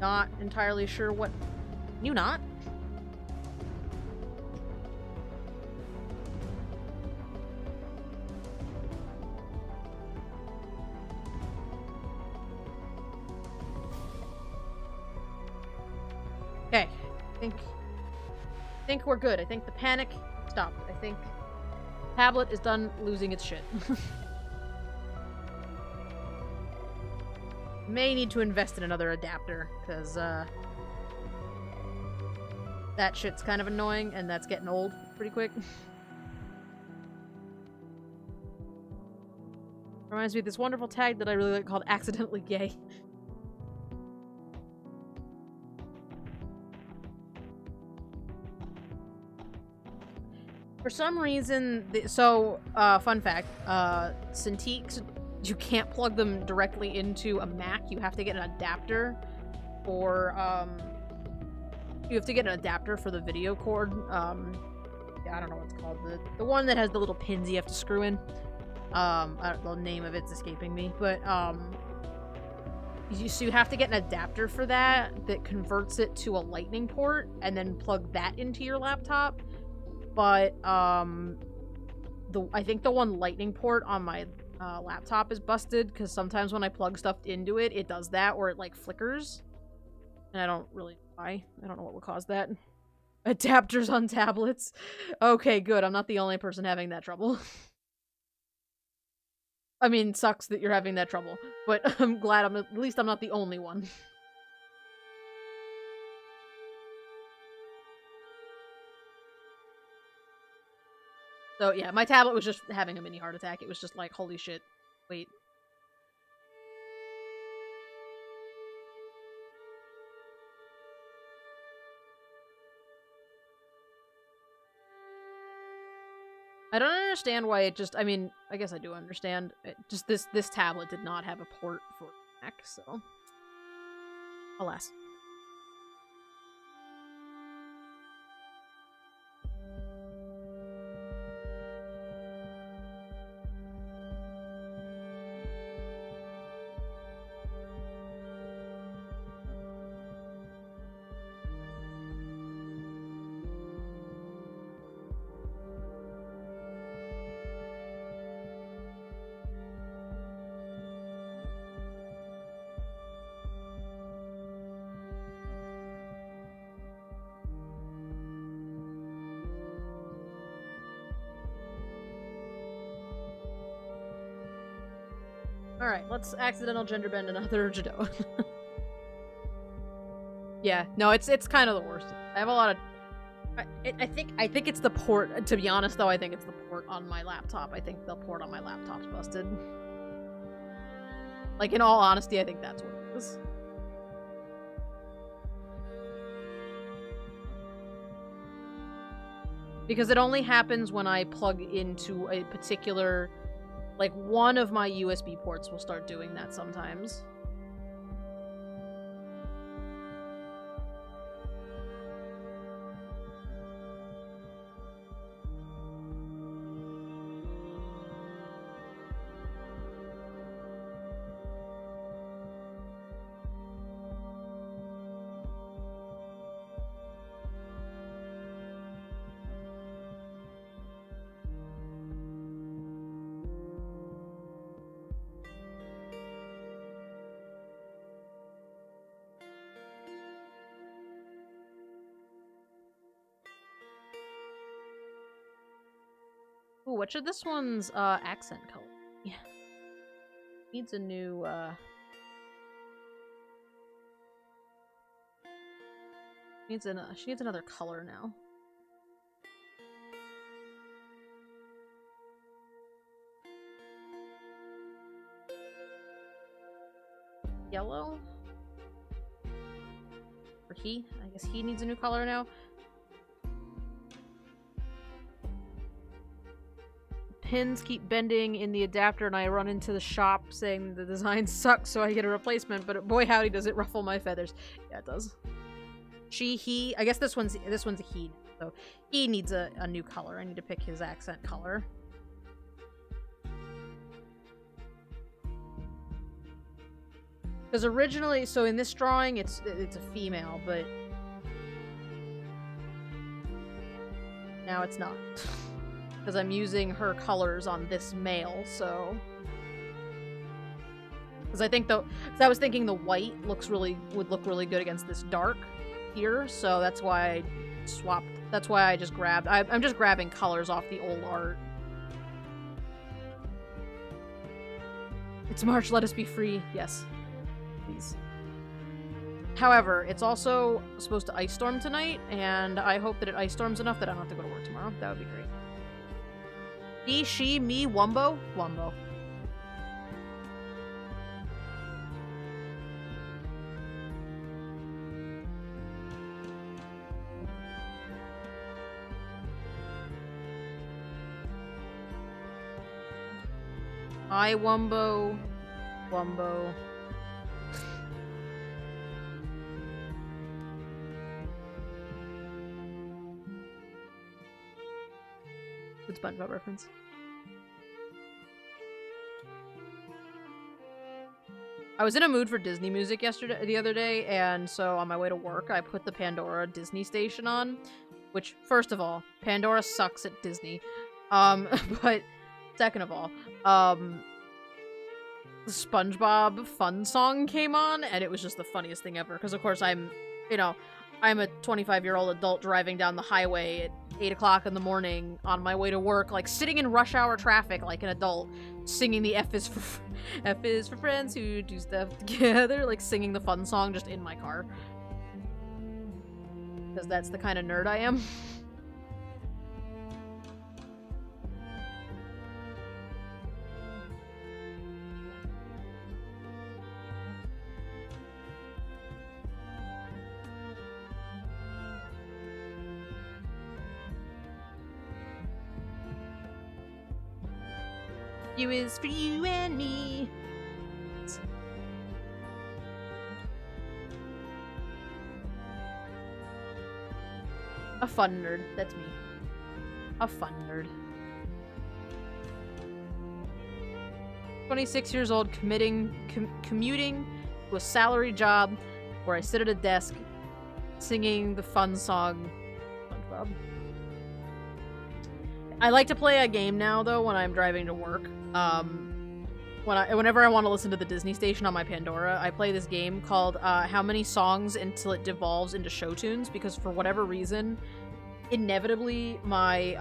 Not entirely sure what... You not? think we're good. I think the panic stopped. I think tablet is done losing its shit. May need to invest in another adapter, because, that shit's kind of annoying, and that's getting old pretty quick. Reminds me of this wonderful tag that I really like called Accidentally Gay. For some reason, fun fact, Cintiqs, you can't plug them directly into a Mac. You have to get an adapter for, the video cord. Yeah, I don't know what it's called. The one that has the little pins you have to screw in. The name of it's escaping me, but, so you have to get an adapter for that converts it to a lightning port, and then plug that into your laptop. But, I think the one lightning port on my, laptop is busted, because sometimes when I plug stuff into it, it does that, or it, like, flickers. And I don't really know why. I don't know what would cause that. Adapters on tablets. Okay, good. I'm not the only person having that trouble. I mean, sucks that you're having that trouble, but I'm glad at least I'm not the only one. So yeah, my tablet was just having a mini heart attack. It was just like, holy shit, wait. I don't understand why it just, I mean, I guess I do understand. Just this tablet did not have a port for Mac, so alas. Alright, let's accidental gender bend another Jedoan. Yeah, no, it's kind of the worst. I have a lot of... I think it's the port. To be honest, though, I think it's the port on my laptop. I think the port on my laptop's busted. Like, in all honesty, I think that's what it is. Because it only happens when I plug into a particular... Like, one of my USB ports will start doing that sometimes. Ooh, what should this one's accent color be? Yeah. Needs a new she needs another color now. Yellow? Or he? I guess he needs a new color now. Pins keep bending in the adapter and I run into the shop saying the design sucks, so I get a replacement, but boy howdy does it ruffle my feathers. Yeah, it does. She, he, I guess this one's a he, so he needs a new color. I need to pick his accent color. Because originally, so in this drawing, it's a female, but now it's not. Because I'm using her colors on this male, so... Because I think I was thinking the white would look really good against this dark here, so that's why I swapped. That's why I just grabbed. I'm just grabbing colors off the old art. It's March, let us be free. Yes. Please. However, it's also supposed to ice storm tonight, and I hope that it ice storms enough that I don't have to go to work tomorrow. That would be great. He, she, me, Wumbo? Wumbo. I Wumbo. Wumbo. Good SpongeBob reference. I was in a mood for Disney music the other day, and so on my way to work, I put the Pandora Disney station on, which, first of all, Pandora sucks at Disney. But second of all, the SpongeBob fun song came on, and it was just the funniest thing ever, because of course I'm a 25-year-old adult driving down the highway at 8 o'clock in the morning on my way to work, like sitting in rush hour traffic like an adult, singing the F is for friends who do stuff together, like singing the fun song just in my car. Because that's the kind of nerd I am. You is for you and me. A fun nerd. That's me. A fun nerd. 26 years old, commuting to a salary job where I sit at a desk singing the fun song SpongeBob. I like to play a game now, though, when I'm driving to work. Whenever I want to listen to the Disney station on my Pandora, I play this game called How Many Songs Until It Devolves into Show Tunes, because for whatever reason, inevitably my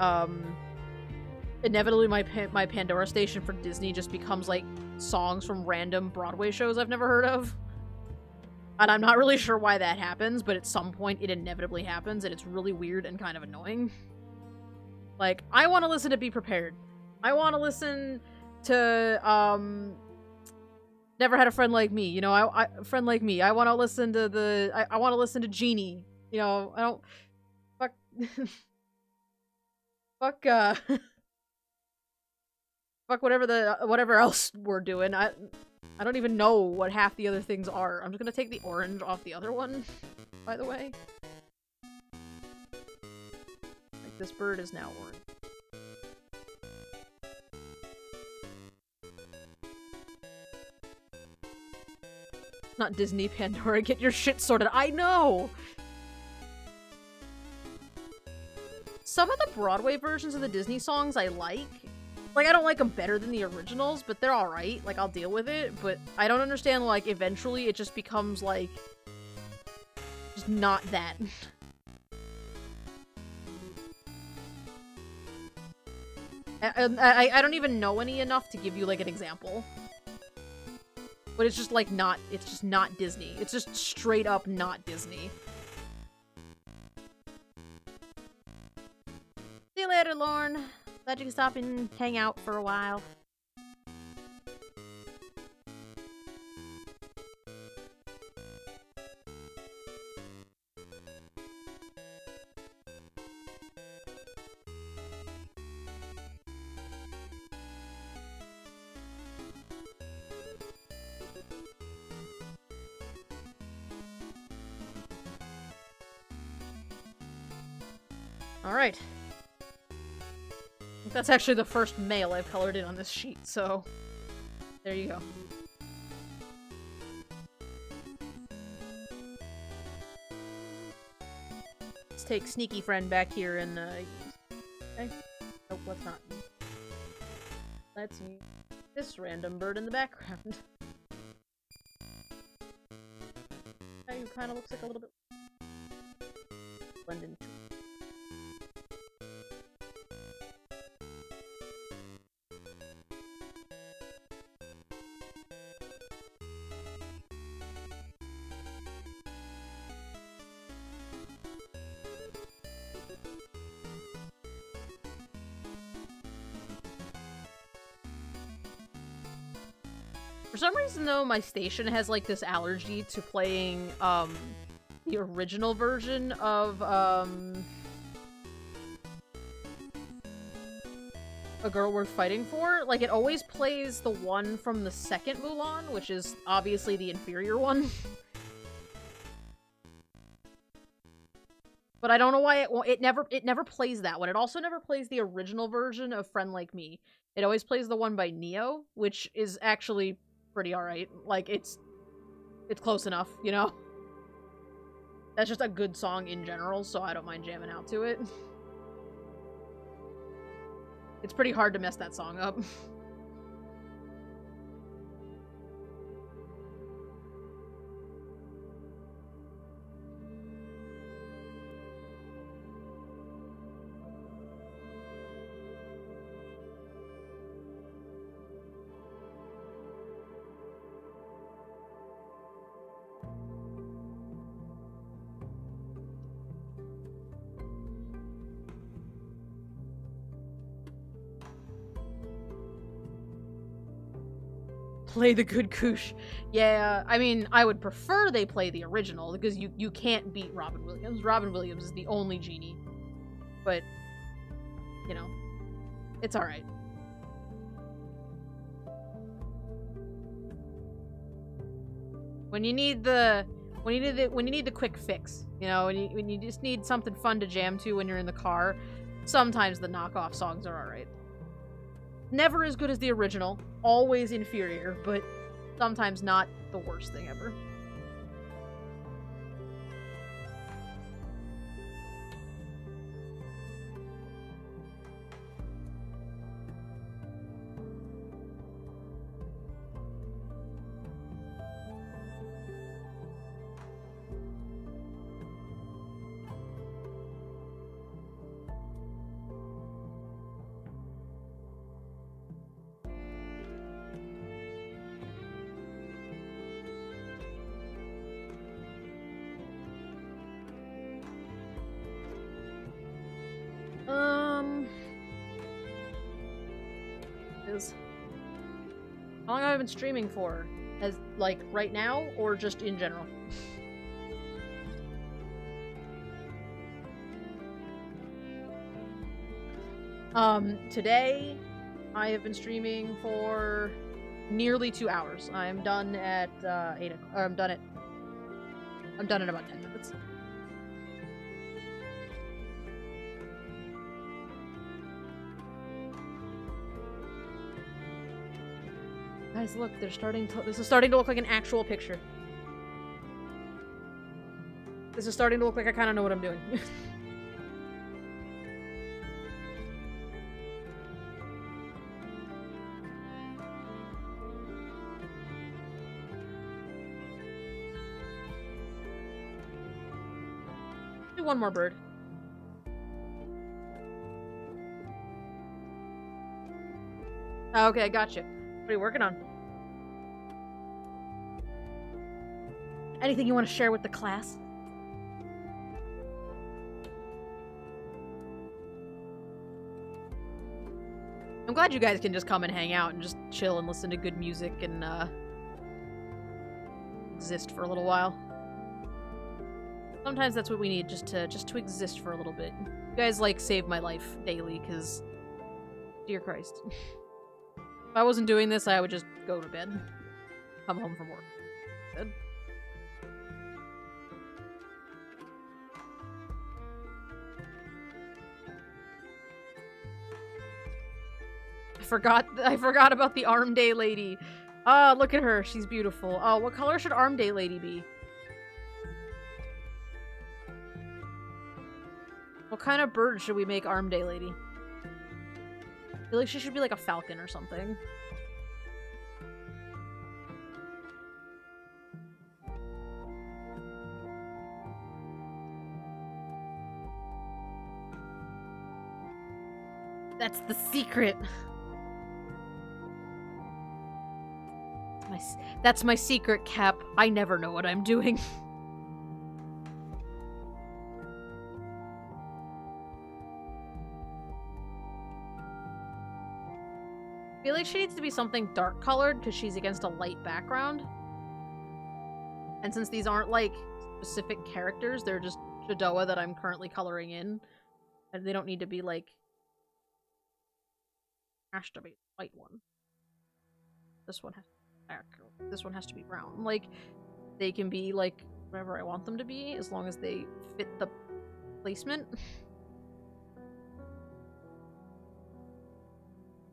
Pandora station for Disney just becomes like songs from random Broadway shows I've never heard of. And I'm not really sure why that happens, but at some point it inevitably happens, and it's really weird and kind of annoying. Like, I want to listen to Be Prepared. I want to listen to, Never Had a Friend Like Me. You know, Friend Like Me. I want to listen to I want to listen to Genie. You know, I don't... Fuck... Fuck whatever else we're doing. I don't even know what half the other things are. I'm just gonna take the orange off the other one, by the way. Like, this bird is now orange. Not Disney, Pandora, get your shit sorted. I know! Some of the Broadway versions of the Disney songs I like. Like, I don't like them better than the originals, but they're alright. Like, I'll deal with it, but I don't understand, like, eventually it just becomes, like, just not that. I don't even know any enough to give you, like, an example. But it's just, like, not, it's just not Disney. It's just straight up not Disney. See you later, Lorne. Glad you can stop and hang out for a while. Alright. That's actually the first male I've colored in on this sheet, so there you go. Let's take Sneaky Friend back here and, okay. Oh, let's not. Let's use this random bird in the background. Who kind of looks like a little bit... blend into. For some reason, though, my station has, like, this allergy to playing, the original version of, A Girl Worth Fighting For. Like, it always plays the one from the second Mulan, which is obviously the inferior one. But I don't know why it never plays that one. It also never plays the original version of Friend Like Me. It always plays the one by Neo, which is actually pretty alright. Like, it's close enough, you know? That's just a good song in general, so I don't mind jamming out to it. It's pretty hard to mess that song up. Play the good Koosh. Yeah, I mean, I would prefer they play the original, because you can't beat Robin Williams. Robin Williams is the only genie. But, you know, it's alright. When you need the quick fix, you know, when you just need something fun to jam to when you're in the car, sometimes the knockoff songs are alright. Never as good as the original, always inferior, but sometimes not the worst thing ever. How long have I been streaming for? As, like, right now, or just in general? Today, I have been streaming for nearly 2 hours. I'm done at, 8 o'clock. I'm done in about 10 minutes. Guys, look, this is starting to look like an actual picture. This is starting to look like I kind of know what I'm doing. Do one more bird. Oh, okay, I gotcha. What are you working on? Anything you want to share with the class? I'm glad you guys can just come and hang out and just chill and listen to good music and, exist for a little while. Sometimes that's what we need, just to exist for a little bit. You guys, like, save my life daily, because... Dear Christ. If I wasn't doing this, I would just go to bed. Come home from work. Bed. I forgot about the Arm Day lady. Ah, look at her. She's beautiful. Oh, what color should Arm Day lady be? What kind of bird should we make Arm Day lady? I feel like she should be like a falcon or something. That's the secret. That's my secret, Cap. I never know what I'm doing. I feel like she needs to be something dark colored because she's against a light background. And since these aren't like specific characters, they're just Jedoa that I'm currently coloring in. And they don't need to be like has to be white one. This one has to be brown. Like, they can be like whatever I want them to be as long as they fit the placement.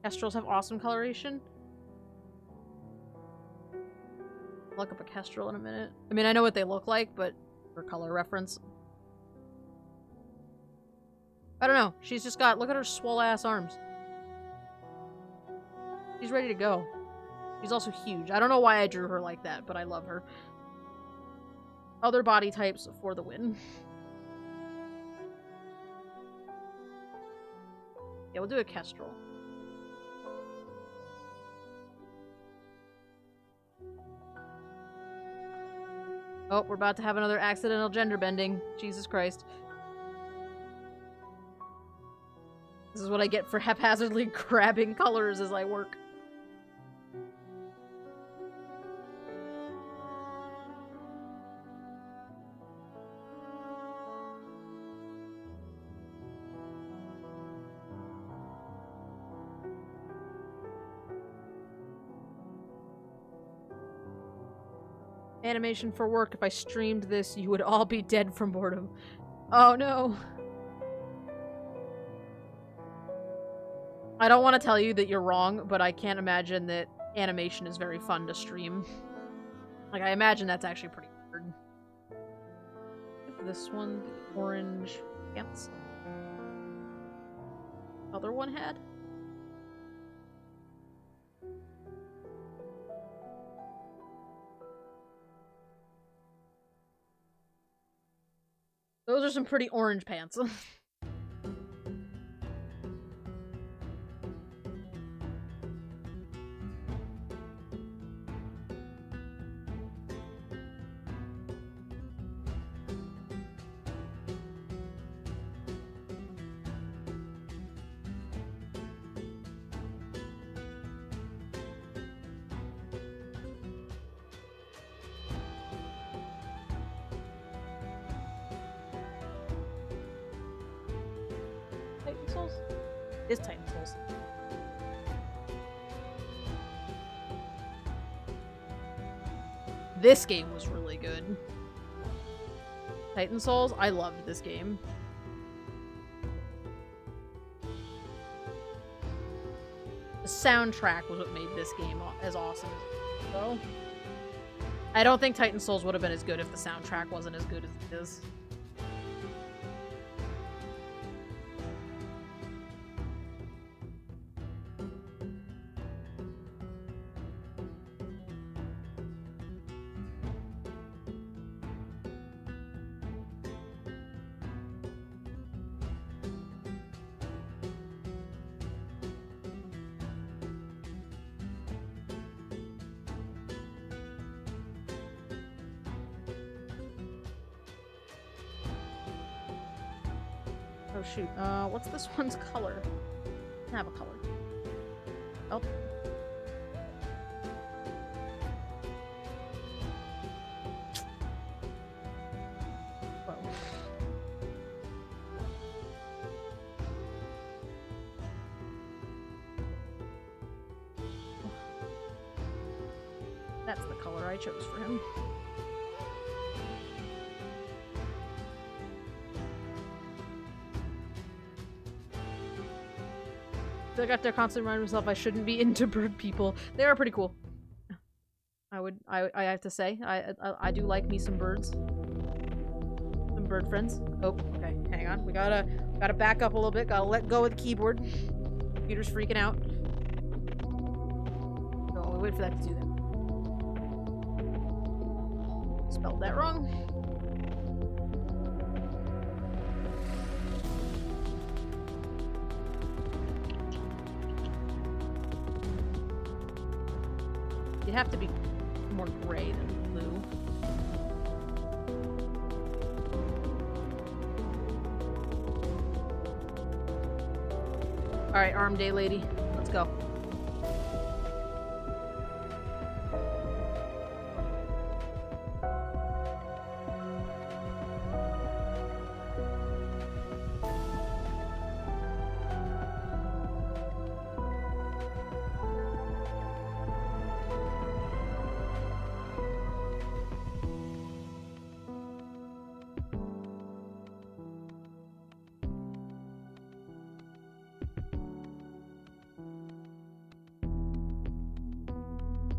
Kestrels have awesome coloration. I'll look up a Kestrel in a minute. I mean, I know what they look like, but for color reference. I don't know. She's just got, look at her swole ass arms. She's ready to go. She's also huge. I don't know why I drew her like that, but I love her. Other body types for the win. Yeah, we'll do a Kestrel. Oh, we're about to have another accidental gender bending. Jesus Christ. This is what I get for haphazardly grabbing colors as I work. Animation for work. If I streamed this, you would all be dead from boredom. Oh no. I don't want to tell you that you're wrong, but I can't imagine that animation is very fun to stream. Like, I imagine that's actually pretty hard. This one, the orange pants. Other one had? Those are some pretty orange pants. Is Titan Souls. This game was really good. Titan Souls, I loved this game. The soundtrack was what made this game as awesome as it is. I don't think Titan Souls would have been as good if the soundtrack wasn't as good as it is. Oh shoot, what's this one's color? Doesn't have a color. Oh. Whoa. That's the color I chose for him. I got there constantly reminding myself I shouldn't be into bird people. They are pretty cool. I have to say, I do like me some birds. Some bird friends. Oh, okay, hang on. We gotta back up a little bit. Gotta let go of the keyboard. Computer's freaking out. Oh, we'll wait for that to do that. Spelled that wrong. have to be more gray than blue. Alright, arm day lady. Let's go.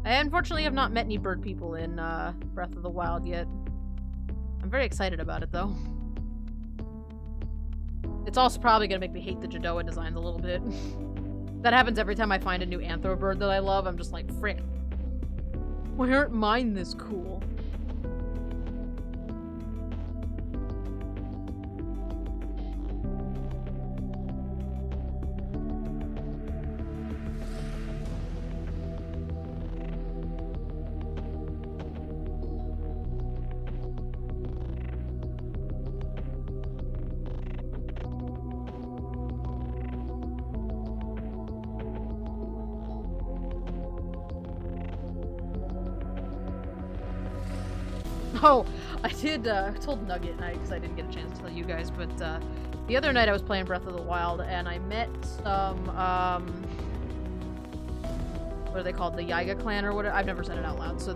I unfortunately have not met any bird people in Breath of the Wild yet. I'm very excited about it, though. It's also probably gonna make me hate the Jedoan designs a little bit. That happens every time I find a new anthro bird that I love. I'm just like, frick. Why aren't mine this cool? Oh, I did, told Nugget, because I didn't get a chance to tell you guys, but, the other night I was playing Breath of the Wild, and I met some, what are they called? The Yiga clan or whatever? I've never said it out loud, so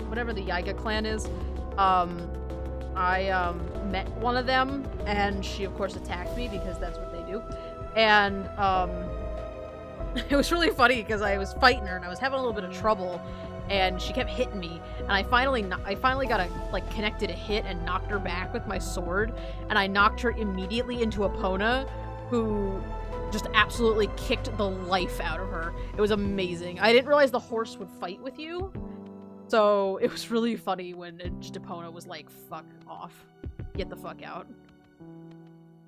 whatever the Yiga clan is, I, met one of them, and she, of course, attacked me, because that's what they do, and, it was really funny, because I was fighting her, and I was having a little bit of trouble, and she kept hitting me, and I finally got a, like, connected a hit and knocked her back with my sword, and I knocked her immediately into Epona, who just absolutely kicked the life out of her. It was amazing. I didn't realize the horse would fight with you, so it was really funny when Epona was like, fuck off. Get the fuck out.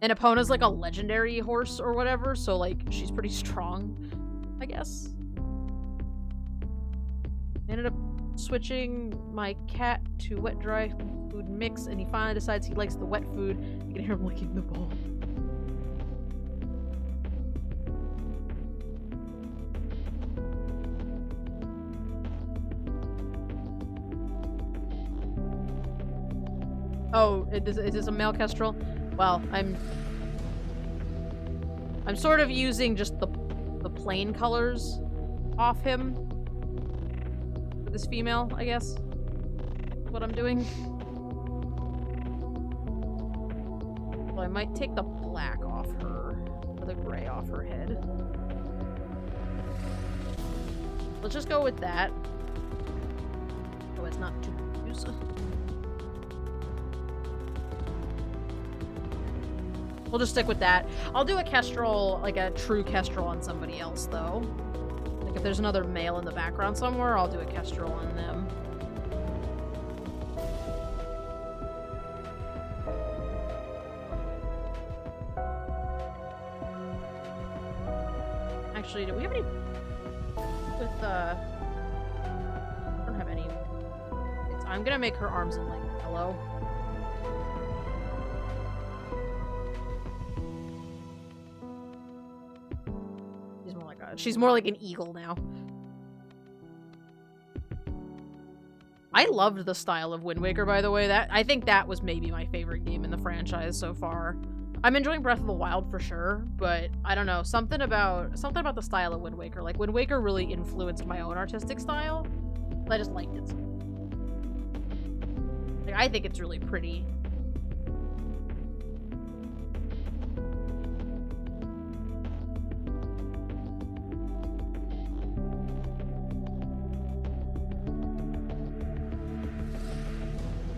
And Epona's like a legendary horse or whatever, so like, she's pretty strong, I guess. I ended up switching my cat to wet-dry food mix, and he finally decides he likes the wet food. You can hear him licking the bowl. Oh, is this a male kestrel? Well, I'm sort of using just the plain colors off him. This female, I guess. What I'm doing. Well, I might take the black off her, or the gray off her head. Let's just go with that. Oh, it's not too confused. We'll just stick with that. I'll do a kestrel, like a true kestrel on somebody else, though. Like, if there's another male in the background somewhere, I'll do a kestrel on them. Actually, do we have any with, I don't have any. I'm gonna make her arms in, like, yellow. She's more like an eagle now. I loved the style of Wind Waker, by the way. I think that was maybe my favorite game in the franchise so far. I'm enjoying Breath of the Wild for sure, but I don't know, something about the style of Wind Waker. Like, Wind Waker really influenced my own artistic style. I just liked it. Like, I think it's really pretty.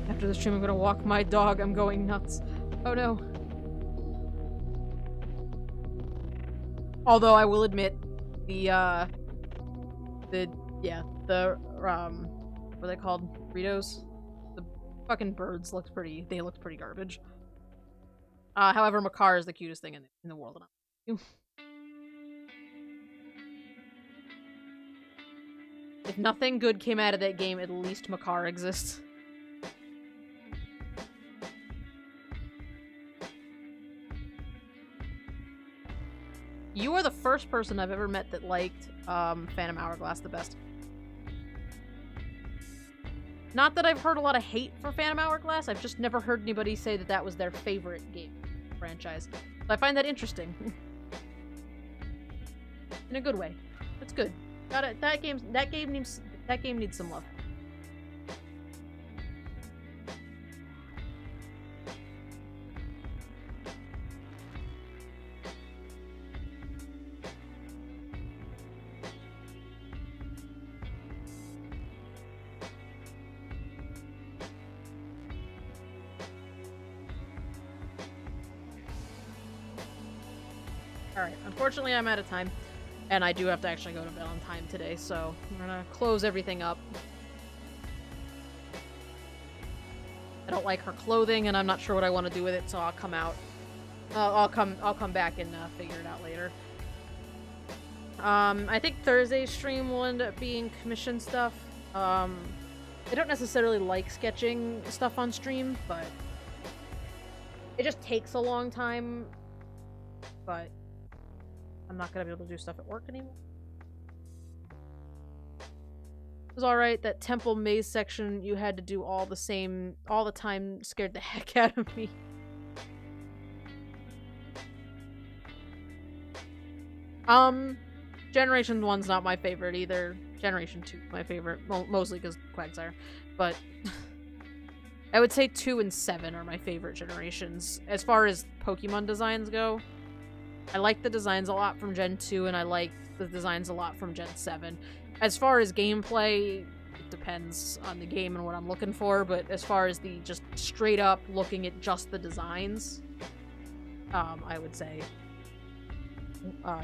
After the stream, I'm gonna walk my dog. I'm going nuts. Oh no. Although I will admit, what are they called? Burritos? The fucking birds looked pretty, they looked pretty garbage. However, Makar is the cutest thing in the world. If nothing good came out of that game, at least Makar exists. You are the first person I've ever met that liked Phantom Hourglass the best. Not that I've heard a lot of hate for Phantom Hourglass, I've just never heard anybody say that that was their favorite game franchise. So I find that interesting. In a good way. It's good. Got it. That game needs some love. Alright, unfortunately I'm out of time. And I do have to actually go to bed on time today, so I'm gonna close everything up. I don't like her clothing, and I'm not sure what I want to do with it, so I'll come out. I'll come back and figure it out later. I think Thursday's stream will end up being commission stuff. I don't necessarily like sketching stuff on stream, but it just takes a long time. But I'm not gonna be able to do stuff at work anymore. It was alright. That temple maze section you had to do all the time scared the heck out of me. Generation 1's not my favorite either. Generation 2 my favorite. Well, mostly because Quagsire. But I would say 2 and 7 are my favorite generations. As far as Pokemon designs go, I like the designs a lot from Gen 2, and I like the designs a lot from Gen 7. As far as gameplay, it depends on the game and what I'm looking for, but as far as the just straight up looking at just the designs, I would say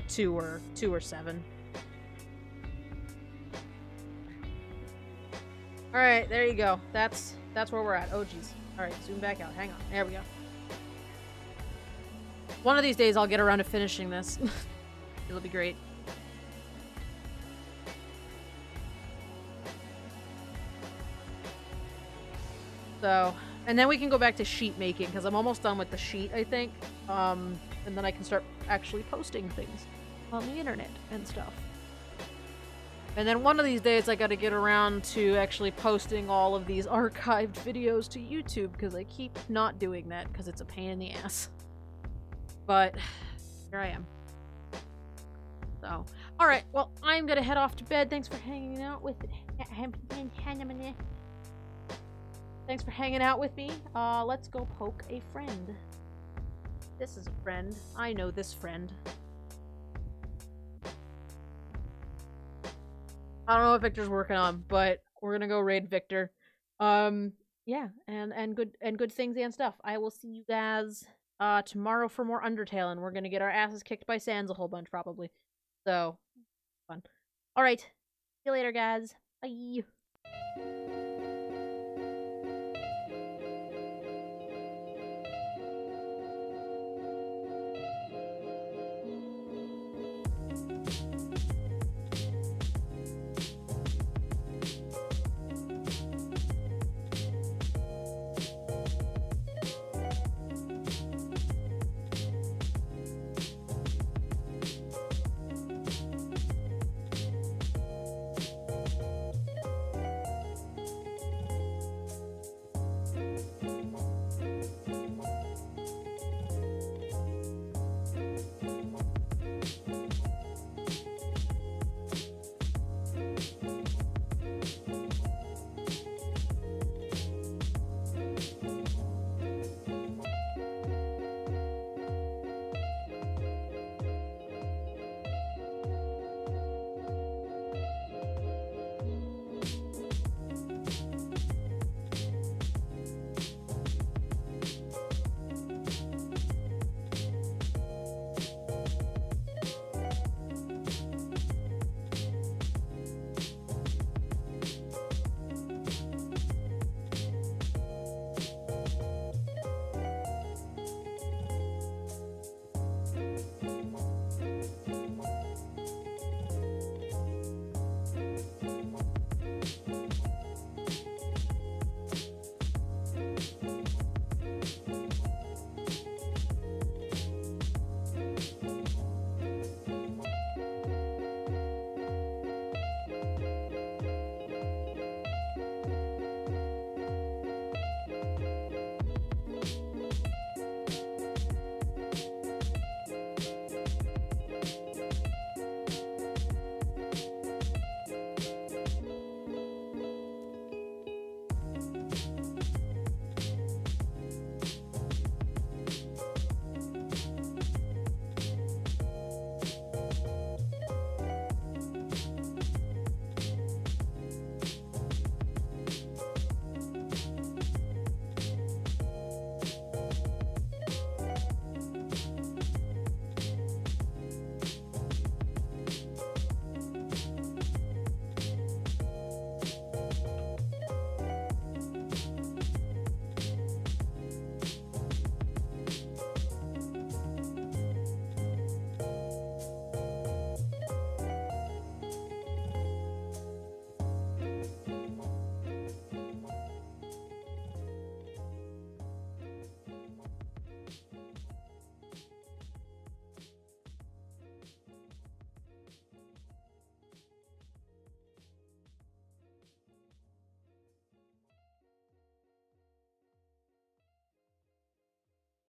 2 or 7. Alright, there you go. That's where we're at. Oh, jeez. Alright, zoom back out. Hang on. There we go. One of these days I'll get around to finishing this. It'll be great. So, and then we can go back to sheet making, because I'm almost done with the sheet, I think. And then I can start actually posting things on the internet and stuff. And then one of these days I gotta get around to actually posting all of these archived videos to YouTube, because I keep not doing that, because it's a pain in the ass. But here I am. So, alright, well, I'm gonna head off to bed. Thanks for hanging out with Thanks for hanging out with me. Let's go poke a friend. This is a friend. I know this friend. I don't know what Victor's working on, but we're gonna go raid Victor. Yeah, and good things and stuff. I will see you guys tomorrow for more Undertale, and we're gonna get our asses kicked by Sans a whole bunch, probably. So, fun. Alright. See you later, guys. Bye.